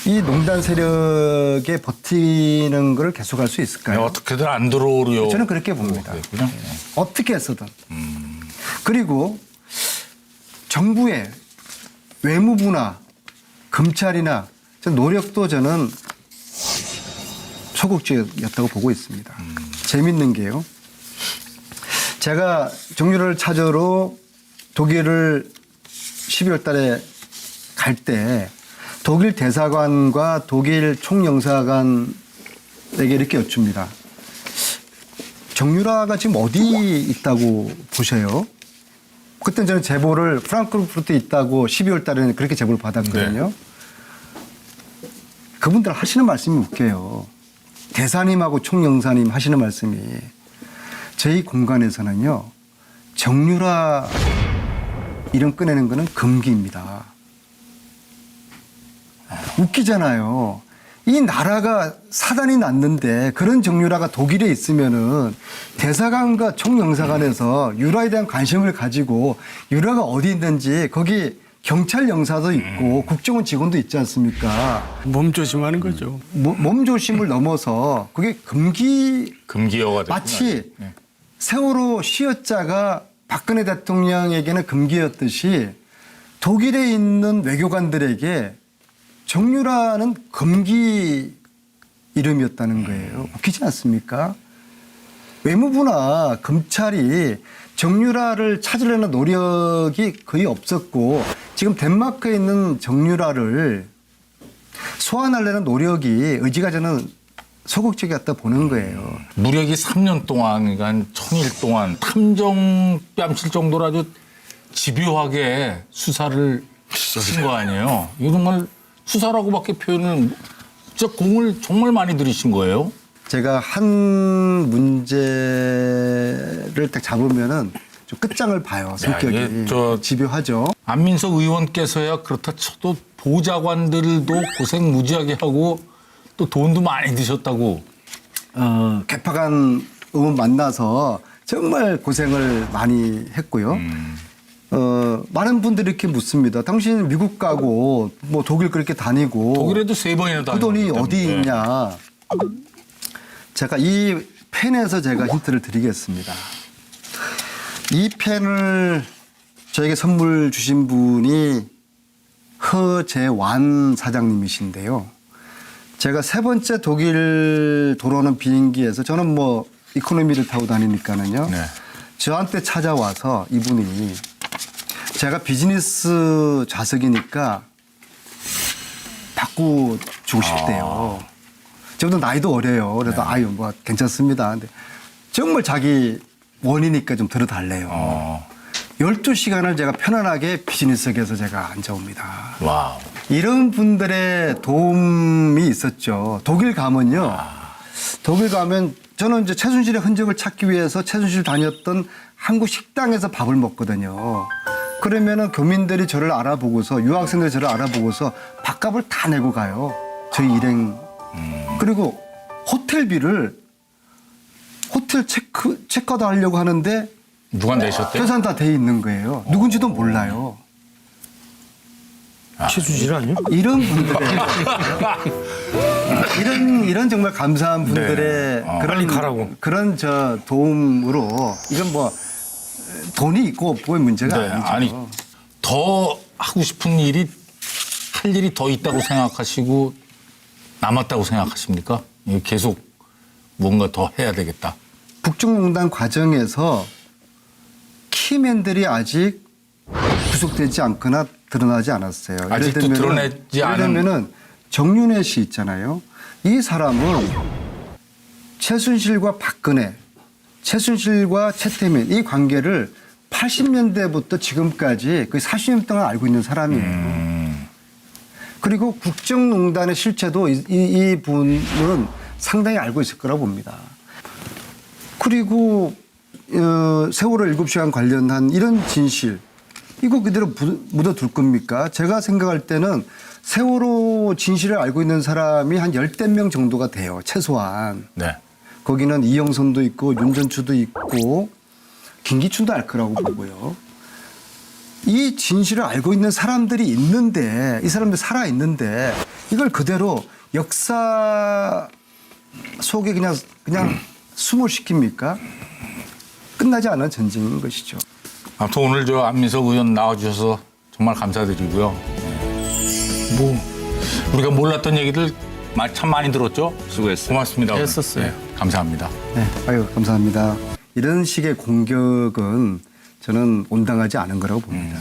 이 농단 세력에 버티는 걸 계속할 수 있을까요? 어떻게든 안 들어오려. 저는 그렇게 봅니다. 그냥 어떻게 해서든. 그리고 정부의 외무부나 검찰이나 노력도 저는 소극적이었다고 보고 있습니다. 재밌는 게요. 제가 정유라를 찾으러 독일을 12월 달에 갈 때 독일 대사관과 독일 총영사관에게 이렇게 여쭙니다. 정유라가 지금 어디 있다고 보세요? 그때 저는 제보를 프랑크푸르트에 있다고 12월 달에는 그렇게 제보를 받았거든요. 네. 그분들 하시는 말씀이 웃겨요. 대사님하고 총영사님 하시는 말씀이 저희 공간에서는요. 정유라 이름 꺼내는 거는 금기입니다. 웃기잖아요. 이 나라가 사단이 났는데 그런 정유라가 독일에 있으면은 대사관과 총영사관에서 유라에 대한 관심을 가지고 유라가 어디 있는지 거기 경찰 영사도 있고 국정원 직원도 있지 않습니까? 몸조심하는 거죠. 몸조심을 넘어서 그게 금기어가 됐구나. 마치 네. 세월호 시효자가 박근혜 대통령에게는 금기였듯이 독일에 있는 외교관들에게 정유라는 금기 이름이었다는 거예요. 웃기지 않습니까? 외무부나 검찰이 정유라를 찾으려는 노력이 거의 없었고 지금 덴마크에 있는 정유라를 소환하려는 노력이 의지가 저는 소극적이었다 보는 거예요. 무력이 3년 동안, 그러니까 1000일 동안 탐정 뺨칠 정도로 아주 집요하게 수사를 하신 거 아니에요? 이거 정말 수사라고밖에 표현을 진짜 공을 정말 많이 들이신 거예요? 제가 한 문제를 딱 잡으면은 좀 끝장을 봐요. 성격이. 이게 집요하죠. 안민석 의원께서야 그렇다 쳐도 보좌관들도 고생 무지하게 하고 또 돈도 많이 드셨다고. 개파관 의원 만나서 정말 고생을 많이 했고요. 많은 분들이 이렇게 묻습니다. 당신 미국 가고 뭐 독일 그렇게 다니고 독일에도 3번이나 그 돈이 다녔기 어디 때문에. 있냐. 제가 이 펜에서 제가 힌트를 드리겠습니다. 이 펜을 저에게 선물 주신 분이 허재완 사장님이신데요. 제가 3번째 독일 돌아오는 비행기에서 저는 뭐 이코노미를 타고 다니니까는요. 네. 저한테 찾아와서 이분이 제가 비즈니스 좌석이니까 바꾸주고 싶대요. 저보다 나이도 어려요. 그래서 아유 뭐 괜찮습니다. 근데 정말 자기 원이니까 좀 들어달래요. 12시간을 제가 편안하게 비즈니스석에서 제가 앉아옵니다. 와우. 이런 분들의 도움이 있었죠. 독일 가면요. 독일 가면 저는 이제 최순실의 흔적을 찾기 위해서 최순실 다녔던 한국 식당에서 밥을 먹거든요. 그러면은 교민들이 저를 알아보고서 유학생들이 저를 알아보고서 밥값을 다 내고 가요. 저희 일행. 그리고 호텔비를 호텔 체크아웃 하려고 하는데 누가 내셨대요? 계산 다 돼 있는 거예요. 누군지도 몰라요. 최순실 아니요? 이런 분들의 이런 정말 감사한 분들의 빨리 가라고. 그런 저 도움으로 이건 뭐 돈이 있고 없고의 문제가 네, 아니죠. 아니 더 하고 싶은 일이 할 일이 더 있다고 생각하시고 남았다고 생각하십니까? 이거 계속 뭔가 더 해야 되겠다. 국정농단 과정에서 키맨들이 아직 구속되지 않거나 드러나지 않았어요. 아직도 드러내지 않은. 예를 들면은 정윤회 씨 있잖아요. 이 사람은 최순실과 박근혜, 최순실과 최태민 이 관계를 80년대부터 지금까지 거의 40년 동안 알고 있는 사람이에요. 그리고 국정농단의 실체도 이 분은 상당히 알고 있을 거라고 봅니다. 그리고 세월호 7시간 관련한 이런 진실 이거 그대로 묻어둘 겁니까? 제가 생각할 때는 세월호 진실을 알고 있는 사람이 한 10대 명 정도가 돼요. 최소한. 네. 거기는 이영선도 있고 윤전추도 있고 김기춘도 알 거라고 보고요. 이 진실을 알고 있는 사람들이 있는데 이 사람들 살아 있는데 이걸 그대로 역사 속에 그냥 숨을 시킵니까? 끝나지 않은 전쟁인 것이죠. 아무튼 오늘 저 안민석 의원 나와주셔서 정말 감사드리고요. 뭐 우리가 몰랐던 얘기들 참 많이 들었죠. 수고했어요. 고맙습니다. 했었어요. 네, 감사합니다. 네, 아유 감사합니다. 이런 식의 공격은 저는 온당하지 않은 거라고 봅니다.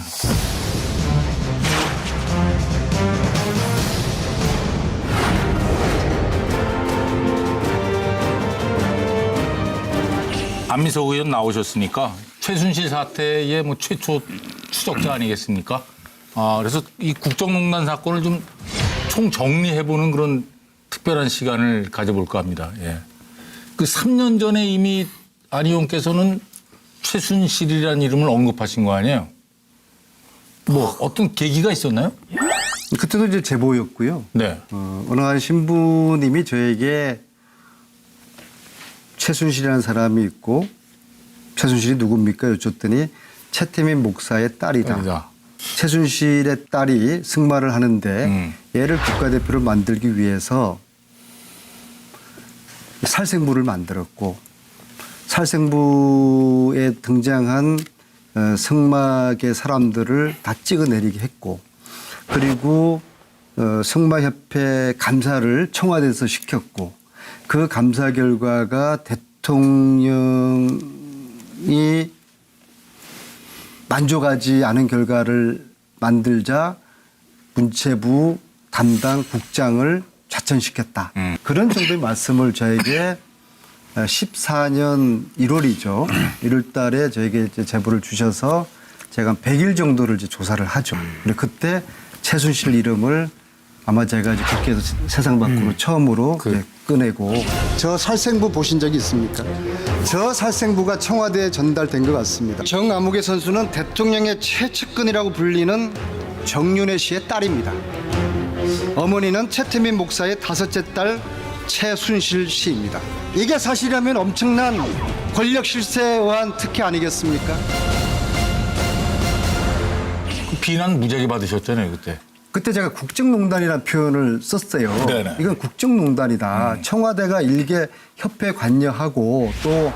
안민석 의원 나오셨으니까 최순실 사태의 뭐 최초 추적자 아니겠습니까? 그래서 이 국정농단 사건을 좀 총정리해보는 그런 특별한 시간을 가져볼까 합니다. 예. 그 3년 전에 이미 안 의원께서는 최순실이라는 이름을 언급하신 거 아니에요? 뭐 어떤 계기가 있었나요? 그때도 이제 제보였고요. 네. 어느 한 신부님이 저에게 최순실이라는 사람이 있고 최순실이 누굽니까? 여쭙더니 최태민 목사의 딸이다. 딸이다. 최순실의 딸이 승마를 하는데 얘를 국가대표를 만들기 위해서 살생부를 만들었고 살생부에 등장한 승마계 사람들을 다 찍어내리게 했고 그리고 승마협회 감사를 청와대에서 시켰고 그 감사 결과가 대통령이 만족하지 않은 결과를 만들자 문체부 담당 국장을 좌천시켰다. 그런 정도의 말씀을 저에게 14년 1월이죠. 1월 달에 저에게 이제 제보를 주셔서 제가 100일 정도를 이제 조사를 하죠. 근데 그때 최순실 이름을 아마 제가 이제 국회에서 세상 밖으로 처음으로 이제 꺼내고 저 살생부 보신 적이 있습니까? 저 살생부가 청와대에 전달된 것 같습니다. 정아무개 선수는 대통령의 최측근이라고 불리는 정윤회 씨의 딸입니다. 어머니는 최태민 목사의 5째 딸 최순실 씨입니다. 이게 사실이라면 엄청난 권력 실세에 의한 특혜 아니겠습니까? 비난 무지하게 받으셨잖아요 그때. 그때 제가 국정농단이라는 표현을 썼어요. 네네. 이건 국정농단이다. 청와대가 일개 협회에 관여하고 또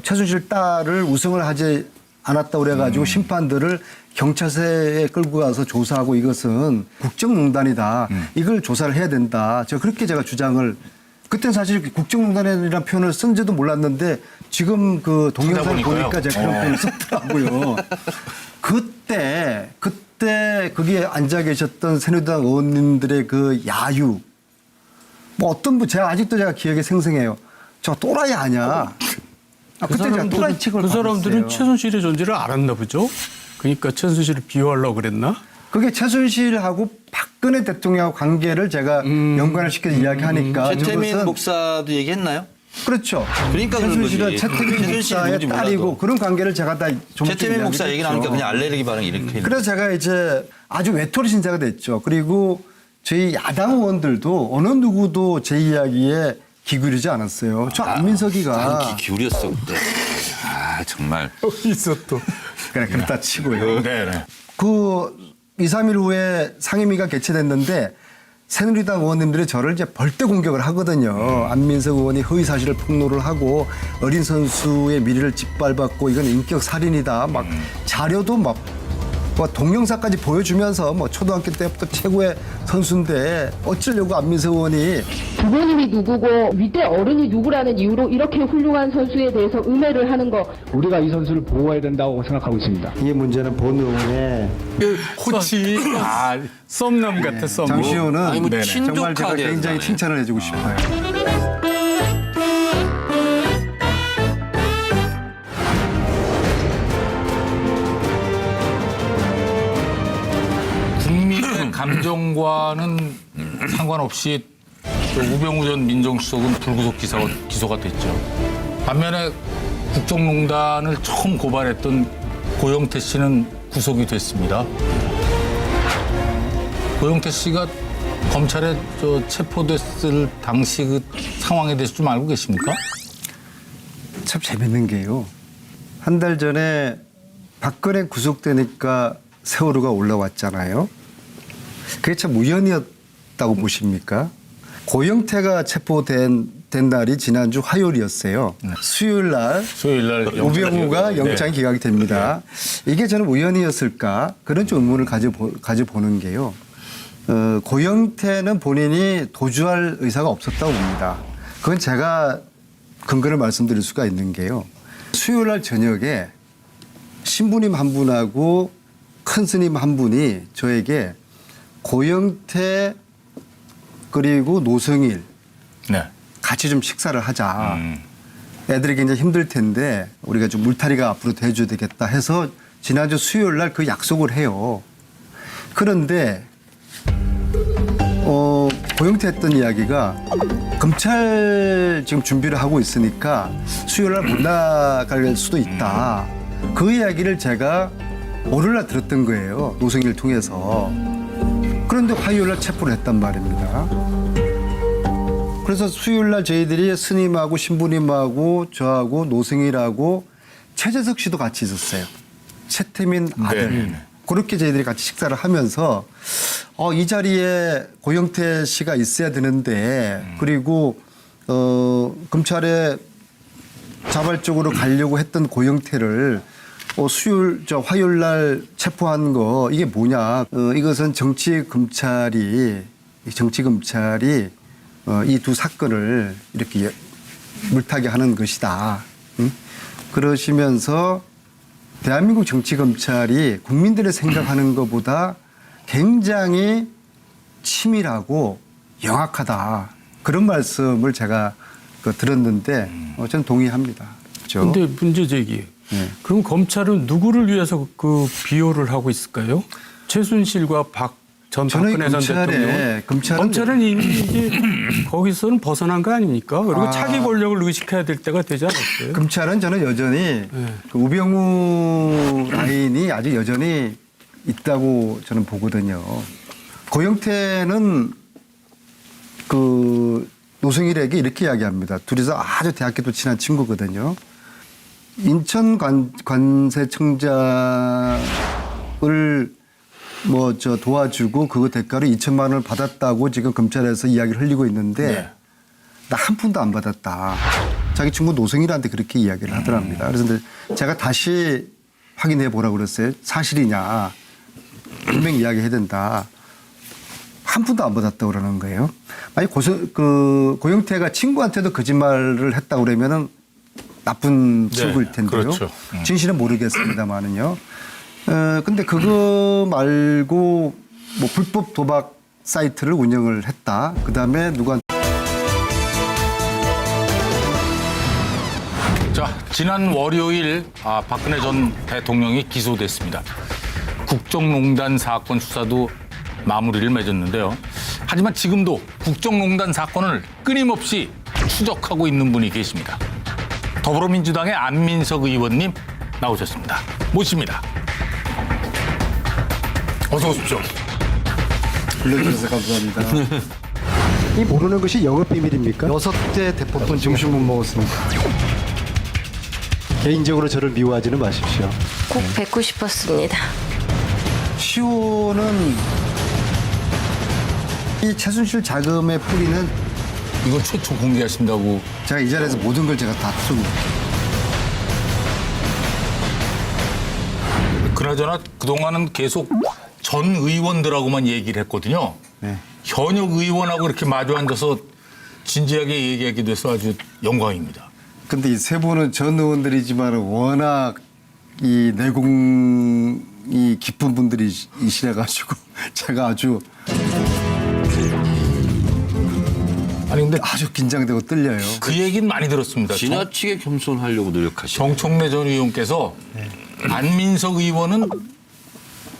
최순실 딸을 우승을 하지 않았다고 그래가지고 심판들을 경찰서에 끌고 가서 조사하고 이것은 국정농단이다. 이걸 조사를 해야 된다. 제가 주장을 그때 사실 국정농단이라는 표현을 쓴지도 몰랐는데 지금 그 동영상을 찾아보니까요. 보니까 제가 그런 표현을 썼더라고요. 그때 거기에 앉아 계셨던 새누리당 의원님들의 그 야유, 뭐 어떤 분, 아직도 제가 기억에 생생해요. 저 또라이 아니야. 그때 제가 또라이 취급을 그 사람들은 받았어요. 최순실의 존재를 알았나 보죠. 그러니까 최순실을 비호하려고 그랬나? 그게 최순실하고 박근혜 대통령하고 관계를 제가 연관을 시켜서 이야기하니까 최태민 이것은 목사도 얘기했나요? 그렇죠. 그러니까 그런 최순실은 거지. 최태민 최순실이 목사의 누군지 딸이고 몰라도. 그런 관계를 제가 다 최태민 목사 얘기 나오니까 그냥 알레르기 반응 이렇게 했는데. 그래서 제가 이제 아주 외톨이 신자가 됐죠. 그리고 저희 야당 의원들도 어느 누구도 제 이야기에 귀 기울이지 않았어요. 저 안민석이가 나는 귀 기울였어 그때. 아 정말. 있어 또. 그래 그렇다 치고요. 네네. 그 2, 3일 후에 상임위가 개최됐는데 새누리당 의원님들이 저를 이제 벌떼 공격을 하거든요. 안민석 의원이 허위 사실을 폭로를 하고 어린 선수의 미래를 짓밟았고 이건 인격 살인이다. 막 자료도 막 동영상까지 보여주면서 뭐 초등학교 때부터 최고의 선수인데 어쩌려고 안민석 의원이 부모님이 누구고 밑에 어른이 누구라는 이유로 이렇게 훌륭한 선수에 대해서 음해를 하는 거 우리가 이 선수를 보호해야 된다고 생각하고 있습니다. 이 문제는 본의원에 코치. 썸남 같아 썸남. 장시호는 아니, 뭐 정말 친족하게 제가 굉장히 하잖아요. 칭찬을 해주고 싶어요. 국민의 감정과는 상관없이 우병우 전 민정수석은 불구속 기소가 됐죠. 반면에 국정농단을 처음 고발했던 고영태 씨는 구속이 됐습니다. 고영태 씨가 검찰에 체포됐을 당시 그 상황에 대해서 좀 알고 계십니까? 참 재밌는 게요. 한 달 전에 박근혜 구속되니까 세월호가 올라왔잖아요. 그게 참 우연이었다고 보십니까? 고영태가 체포된 날이 지난주 화요일이었어요. 수요일 날 우병우가 영장이 기각이 됩니다. 이게 저는 우연이었을까? 그런 좀 의문을 가져보는 게요. 고영태는 본인이 도주할 의사가 없었다고 봅니다. 그건 제가 근거를 말씀드릴 수가 있는 게요. 수요일 날 저녁에 신부님 한 분하고 큰 스님 한 분이 저에게 고영태 그리고 노승일 네. 같이 좀 식사를 하자. 애들이 굉장히 힘들 텐데 우리가 좀 물타리가 앞으로 돼줘야 되겠다 해서 지난주 수요일 날 그 약속을 해요. 그런데 고영태 했던 이야기가 검찰 지금 준비를 하고 있으니까 수요일 날 못 나갈 수도 있다. 그 이야기를 제가 월요일 날 들었던 거예요. 노승일 통해서. 그런데 화요일 날 체포를 했단 말입니다. 그래서 수요일 날 저희들이 스님하고 신부님하고 저하고 노승일하고 최재석 씨도 같이 있었어요. 최태민 아들. 네. 그렇게 저희들이 같이 식사를 하면서 이 자리에 고영태 씨가 있어야 되는데 그리고 검찰에 자발적으로 가려고 했던 고영태를 화요일 날 체포한 거 이게 뭐냐? 이것은 정치 검찰이 이 두 사건을 이렇게 물타기 하는 것이다. 응? 그러시면서 대한민국 정치 검찰이 국민들의 생각하는 것보다 굉장히 치밀하고 영악하다. 그런 말씀을 제가 들었는데 저는 동의합니다. 그런데 문제 제기. 네. 그럼 검찰은 누구를 위해서 그 비호를 하고 있을까요? 최순실과 전 저는 박근혜 전 대통령. 검찰은 이미 이제 거기서는 벗어난 거 아닙니까? 그리고 차기 권력을 의식해야 될 때가 되지 않았어요? 검찰은 저는 여전히 그 우병우 라인이 아직 여전히 있다고 저는 보거든요. 고영태는 그 노승일에게 이렇게 이야기합니다. 둘이서 아주 대학교 때 친한 친구거든요. 인천 관세청장을 뭐 저 도와주고 그거 대가로 2천만 원을 받았다고 지금 검찰에서 이야기를 흘리고 있는데 네. 나 한 푼도 안 받았다. 자기 친구 노승일한테 그렇게 이야기를 하더랍니다. 그래서 근데 제가 다시 확인해 보라고 그랬어요. 사실이냐. 분명히 이야기해야 된다. 한 푼도 안 받았다고 그러는 거예요. 만약 고영태가 친구한테도 거짓말을 했다고 그러면은 나쁜 네, 친구일 텐데요. 그렇죠. 진실은 모르겠습니다만은요. 근데 그거 말고 뭐 불법 도박 사이트를 운영을 했다. 그 다음에 자, 지난 월요일 박근혜 전 대통령이 기소됐습니다. 국정농단 사건 수사도 마무리를 맺었는데요. 하지만 지금도 국정농단 사건을 끊임없이 추적하고 있는 분이 계십니다. 더불어민주당의 안민석 의원님 나오셨습니다. 모십니다. 어서 오십시오. 불러주셔서 감사합니다. 이 모르는 것이 영업 비밀입니까? 6대 대법원 점심 못 먹었습니다. 개인적으로 저를 미워하지는 마십시오. 꼭 뵙고 싶었습니다. 시호는 이 최순실 자금의 뿌리는 이걸 최초 공개하신다고. 제가 이 자리에서 모든 걸 제가 다 풀고 그나저나 그동안은 계속 전 의원들하고만 얘기를 했거든요. 네. 현역 의원하고 이렇게 마주 앉아서 진지하게 얘기하게 돼서 아주 영광입니다. 근데 이 세 분은 전 의원들이지만 워낙 이 내공이 깊은 분들이시래가지고 제가 아주 아니 근데 아주 긴장되고 떨려요. 그 얘기는 많이 들었습니다. 지나치게 겸손하려고 노력하시죠. 정청래 전 의원께서 안민석 의원은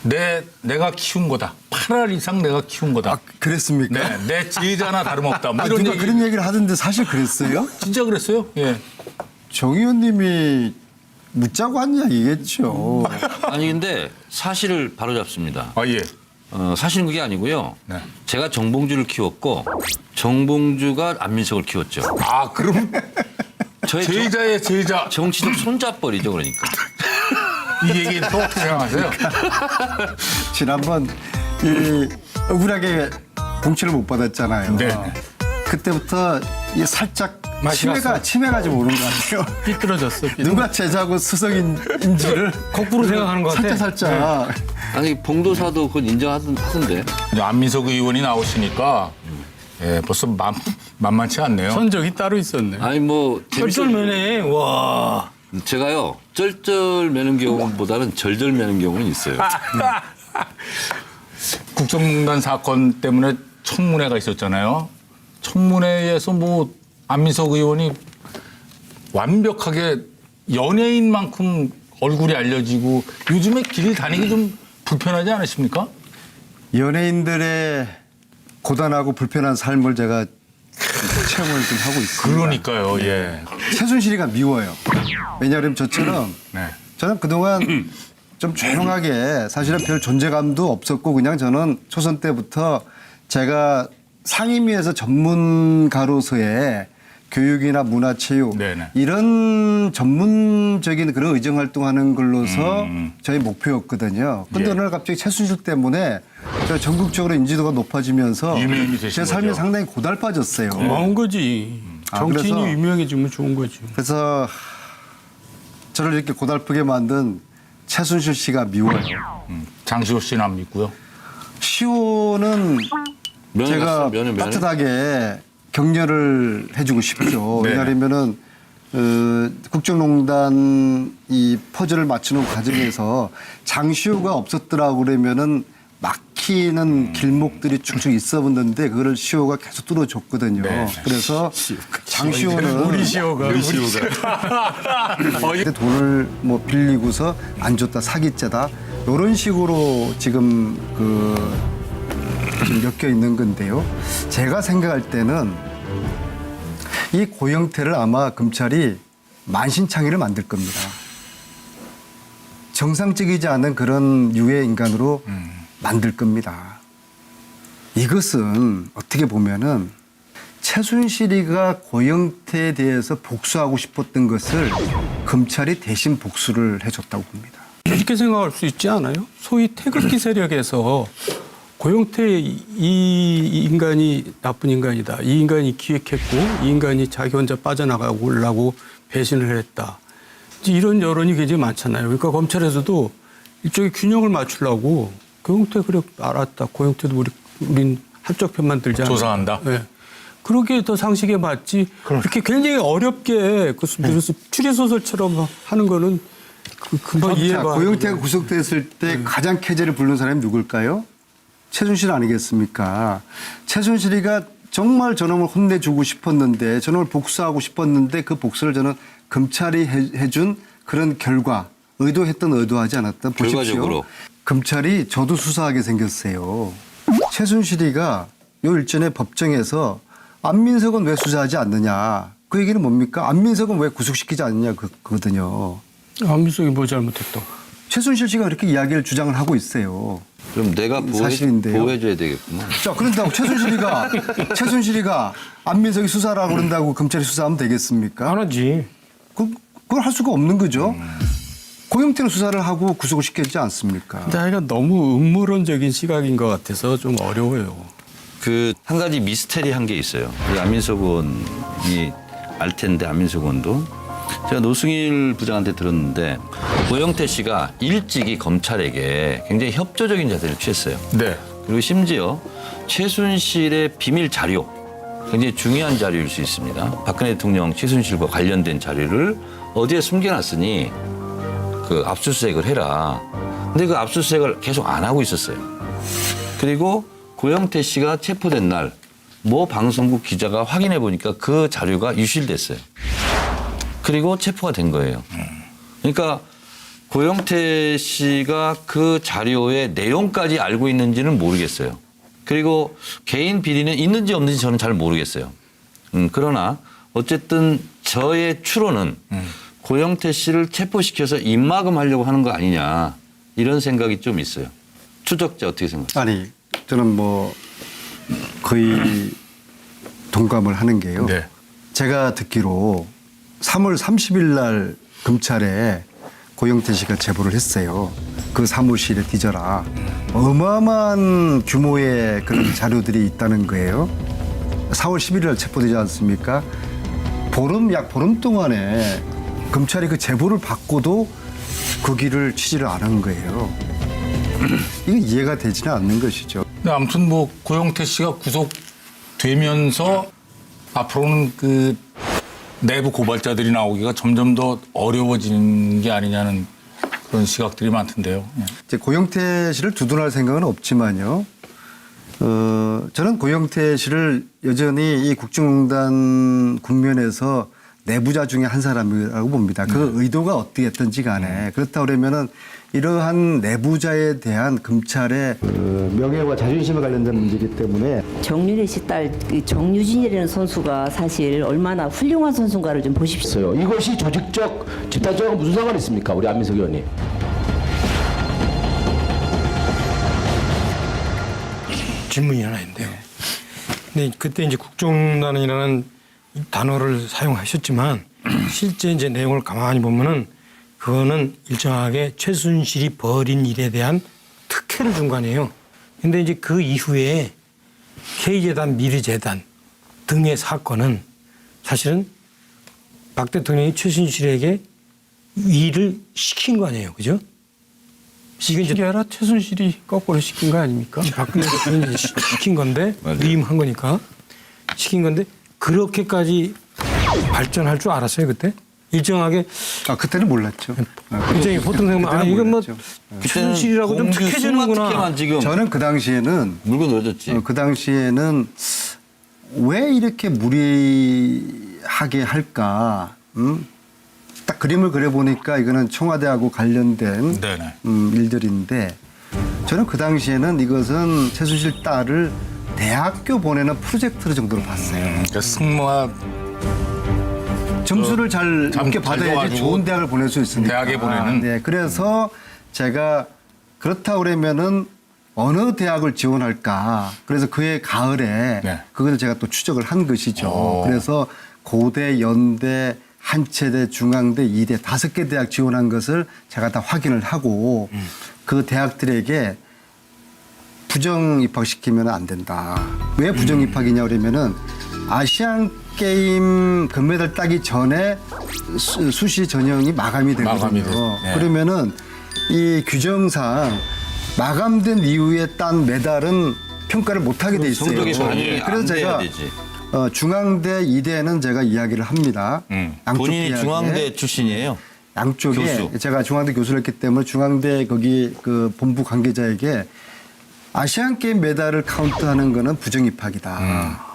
내가 키운 거다. 8알 이상 내가 키운 거다. 아, 그랬습니까? 네, 내 제자나 다름없다. 뭐 이런 누가 얘기. 그런 얘기를 하던데 사실 그랬어요? 진짜 그랬어요? 예. 정 의원님이 묻자고 한 이야기겠죠. 아니 근데 사실을 바로잡습니다. 아 예. 사실은 그게 아니고요. 네. 제가 정봉주를 키웠고 정봉주가 안민석을 키웠죠. 아 그럼 저의 제자의 제자. 정치적 손잡벌이죠, 그러니까. 이 얘기는 또 어떻게 생각하세요? 지난번 이 억울하게 공치를 못 받았잖아요. 네. 그때부터 이 살짝 갔어. 치매가 좀 오는 것 같아요. 삐뚤어졌어. 누가 제자고 수석인지를 거꾸로 생각하는 것 같아. 살짝. 아니 봉도사도 그건 인정하던데. 이제 안민석 의원이 나오시니까 예, 벌써 만만치 않네요. 선적이 따로 있었네. 아니 뭐 쩔쩔매네. 와. 제가요 쩔쩔 매는 경우보다는 절절 매는 경우는 있어요. 국정농단 사건 때문에 청문회가 있었잖아요. 청문회에서 뭐 안민석 의원이 완벽하게 연예인만큼 얼굴이 알려지고 요즘에 길 다니기 좀 불편하지 않으십니까? 연예인들의 고단하고 불편한 삶을 제가 체험을 좀 하고 있습니다. 그러니까요. 예. 최순실이가 미워요. 왜냐하면 저처럼 네. 저는 그동안 좀 조용하게 사실은 별 존재감도 없었고 그냥 저는 초선 때부터 제가 상임위에서 전문가로서의 교육이나 문화체육 네네. 이런 전문적인 그런 의정 활동하는 걸로서 저희 목표였거든요. 근데 예. 어느 날 갑자기 최순실 때문에 제가 전국적으로 인지도가 높아지면서 유명인이 되신 제 삶이 거죠. 상당히 고달파졌어요. 고마운 거지. 정치인이 그래서- 유명해지면 좋은 거지. 그래서 저를 이렇게 고달프게 만든 최순실 씨가 미워요. 장시호 씨는 안 믿고요. 시호는 제가 면회. 따뜻하게 격려를 해주고 싶죠. 네. 왜냐하면은 국정농단 이 퍼즐을 맞추는 과정에서 장시호가 없었더라고 그러면은 막히는 길목들이 쭉쭉 있었는데 그거를 시호가 계속 뚫어줬거든요. 네. 그래서 장시호는 우리 시호가. 근데 돈을 뭐 빌리고서 안 줬다 사기죄다 이런 식으로 지금 지금 엮여 있는 건데요. 제가 생각할 때는 이 고영태를 아마 검찰이 만신창이를 만들 겁니다. 정상적이지 않은 그런 유해 인간으로 만들 겁니다. 이것은 어떻게 보면은 최순실이가 고영태에 대해서 복수하고 싶었던 것을 검찰이 대신 복수를 해줬다고 봅니다. 이렇게 생각할 수 있지 않아요? 소위 태극기 세력에서 고영태 이 인간이 나쁜 인간이다. 이 인간이 기획했고 이 인간이 자기 혼자 빠져나가려고 배신을 했다. 이제 이런 여론이 굉장히 많잖아요. 그러니까 검찰에서도 일종의 균형을 맞추려고 고영태 그래 알았다. 고영태도 우린 한쪽 편만 들지 않아. 조사한다. 네. 그러게 더 상식에 맞지. 그렇게 굉장히 어렵게 그래서 추리소설처럼 하는 거는 금방 이해가. 고영태가 구속됐을 때 가장 캐제를 부른 사람이 누굴까요? 최순실 아니겠습니까? 최순실이가 정말 저놈을 혼내주고 싶었는데 저놈을 복수하고 싶었는데 그 복수를 저는 검찰이 해준 그런 결과 의도했던 의도하지 않았던 보십시오. 결과적으로. 검찰이 저도 수사하게 생겼어요. 최순실이가 요 일전에 법정에서 안민석은 왜 수사하지 않느냐. 그 얘기는 뭡니까? 안민석은 왜 구속시키지 않느냐 그거거든요. 안민석이 뭐 잘못했다. 최순실 씨가 그렇게 이야기를 주장을 하고 있어요. 그럼 내가 사실인데요. 보호해줘야 되겠구만. 자, 그런다고 최순실이가 안민석이 수사라고 그런다고 검찰이 수사하면 되겠습니까? 안 하지. 그걸 할 수가 없는 거죠. 고영태는 수사를 하고 구속을 시켰지 않습니까? 근데 이건 너무 음모론적인 시각인 것 같아서 좀 어려워요. 그 한 가지 미스테리한 게 있어요. 그 안민석 의원이 알 텐데 안민석 의원도 제가 노승일 부장한테 들었는데 고영태 씨가 일찍이 검찰에게 굉장히 협조적인 자세를 취했어요. 네. 그리고 심지어 최순실의 비밀 자료, 굉장히 중요한 자료일 수 있습니다. 박근혜 대통령 최순실과 관련된 자료를 어디에 숨겨놨으니 그 압수수색을 해라. 근데 그 압수수색을 계속 안 하고 있었어요. 그리고 고영태 씨가 체포된 날 모 방송국 기자가 확인해 보니까 그 자료가 유실됐어요. 그리고 체포가 된 거예요. 그러니까 고영태 씨가 그 자료의 내용까지 알고 있는지는 모르겠어요. 그리고 개인 비리는 있는지 없는지 저는 잘 모르겠어요. 그러나 어쨌든 저의 추론은 고영태 씨를 체포시켜서 입막음하려고 하는 거 아니냐 이런 생각이 좀 있어요. 추적자 어떻게 생각하세요? 아니, 저는 뭐 거의 동감을 하는 게요. 네. 제가 듣기로 3월 30일 날 검찰에 고영태 씨가 제보를 했어요. 그 사무실에 뒤져라. 어마어마한 규모의 그런 자료들이 있다는 거예요. 4월 11일 날 체포되지 않습니까? 약 보름 동안에 검찰이 그 제보를 받고도 그 길을 취지를 안 한 거예요. 이게 이해가 되지는 않는 것이죠. 근데 아무튼 뭐 고영태 씨가 구속되면서 앞으로는 그 내부 고발자들이 나오기가 점점 더 어려워지는 게 아니냐는 그런 시각들이 많던데요. 이제 고영태 씨를 두둔할 생각은 없지만요. 저는 고영태 씨를 여전히 이 국정농단 국면에서 내부자 중에 한 사람이라고 봅니다. 그 의도가 어떻게 했든지 간에. 그렇다 그러면은 이러한 내부자에 대한 검찰의 명예와 자존심에 관련된 문제이기 때문에 정윤혜 씨 딸 정유진이라는 선수가 사실 얼마나 훌륭한 선수인가를 좀 보십시오. 이것이 조직적 집단적으로 무슨 상관이 있습니까? 우리 안민석 의원님. 질문이 하나 있는데요. 근데 그때 이제 국정농단이라는 단어를 사용하셨지만 실제 이제 내용을 가만히 보면은 그거는 일정하게 최순실이 벌인 일에 대한 특혜를 준 거 아니에요. 근데 이제 그 이후에 K재단, 미르재단 등의 사건은 사실은 박 대통령이 최순실에게 일을 시킨 거 아니에요. 그죠? 이게 아니라 최순실이 거꾸로 시킨 거 아닙니까? 박근혜 대통령이 시킨 건데 위임한 거니까 시킨 건데 그렇게까지 발전할 줄 알았어요 그때? 일정하게 그때는 몰랐죠. 일정이 보통 생각하면 이건 뭐 최순실이라고 좀 특혜주는구나. 지금 저는 그 당시에는 물고 늘어졌지. 그 당시에는 왜 이렇게 무리하게 할까? 딱 그림을 그려보니까 이거는 청와대하고 관련된 일들인데 저는 그 당시에는 이것은 최순실 딸을 대학교 보내는 프로젝트 정도로 봤어요. 그러니까 승마 점수를 잘 높게 받아야지 줘가지고 좋은 대학을 보낼 수 있으니까. 대학에 보내는. 네, 그래서 제가 그렇다 그러면은 어느 대학을 지원할까. 그래서 그해 가을에 그것을 제가 또 추적을 한 것이죠. 그래서 고대, 연대, 한체대, 중앙대, 이대 5개 대학 지원한 것을 제가 다 확인을 하고 그 대학들에게 부정 입학시키면 안 된다. 왜 부정 입학이냐 그러면은 아시안 게임 금메달 따기 전에 수시 전형이 마감이 되거든요. 네. 그러면은 이 규정상 마감된 이후에 딴 메달은 평가를 못 하게 돼 있어요. 성적이 반영이 그래서 안 제가 돼야 되지. 중앙대, 이대는 제가 이야기를 합니다. 양쪽 본인이 대학에. 중앙대 출신이에요. 양쪽에 교수. 제가 중앙대 교수를 했기 때문에 중앙대 거기 그 본부 관계자에게 아시안 게임 메달을 카운트하는 거는 부정 입학이다.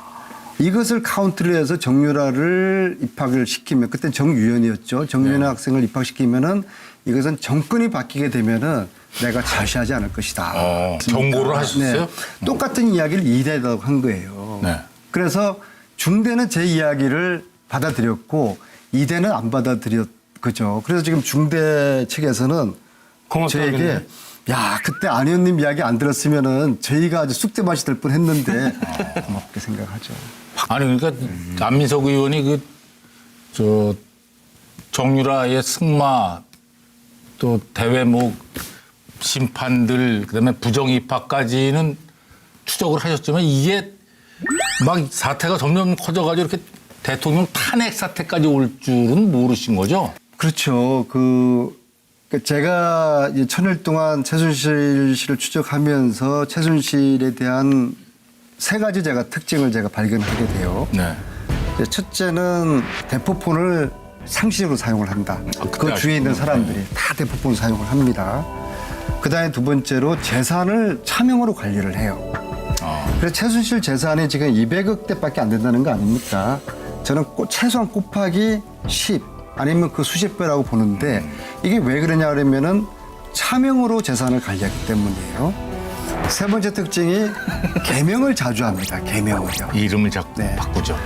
이것을 카운트를 해서 정유라를 입학을 시키면 그때 정유연이었죠. 정유연 학생을 입학시키면은 이것은 정권이 바뀌게 되면은 내가 자시하지 않을 것이다. 경고를 하셨어요? 네. 똑같은 이야기를 이대에다가 한 거예요. 네. 그래서 중대는 제 이야기를 받아들였고 이대는 안 받아들였 그죠. 그래서 지금 중대 측에서는 저에게 야 그때 안 의원님 이야기 안 들었으면은 저희가 아주 쑥대 맛이 될 뻔했는데 고맙게 생각하죠. 아니 그러니까 안민석 의원이 저 정유라의 승마 또 대회목 심판들 그다음에 부정 입학까지는 추적을 하셨지만 이게 막 사태가 점점 커져가지고 이렇게 대통령 탄핵 사태까지 올 줄은 모르신 거죠? 그렇죠. 제가 이제 천일 동안 최순실 씨를 추적하면서 최순실에 대한 3가지 특징을 제가 발견하게 돼요. 네. 첫째는 대포폰을 상시적으로 사용을 한다. 그 주위에 있는 사람들이 다 대포폰을 사용을 합니다. 그다음에 2번째로 재산을 차명으로 관리를 해요. 그래서 최순실 재산이 지금 200억 대밖에 안 된다는 거 아닙니까? 저는 최소한 곱하기 10 아니면 그 수십 배라고 보는데 이게 왜 그러냐 그러면은 차명으로 재산을 관리하기 때문이에요. 3번째 특징이 개명을 자주 합니다. 개명을요. 이름을 자꾸 바꾸죠.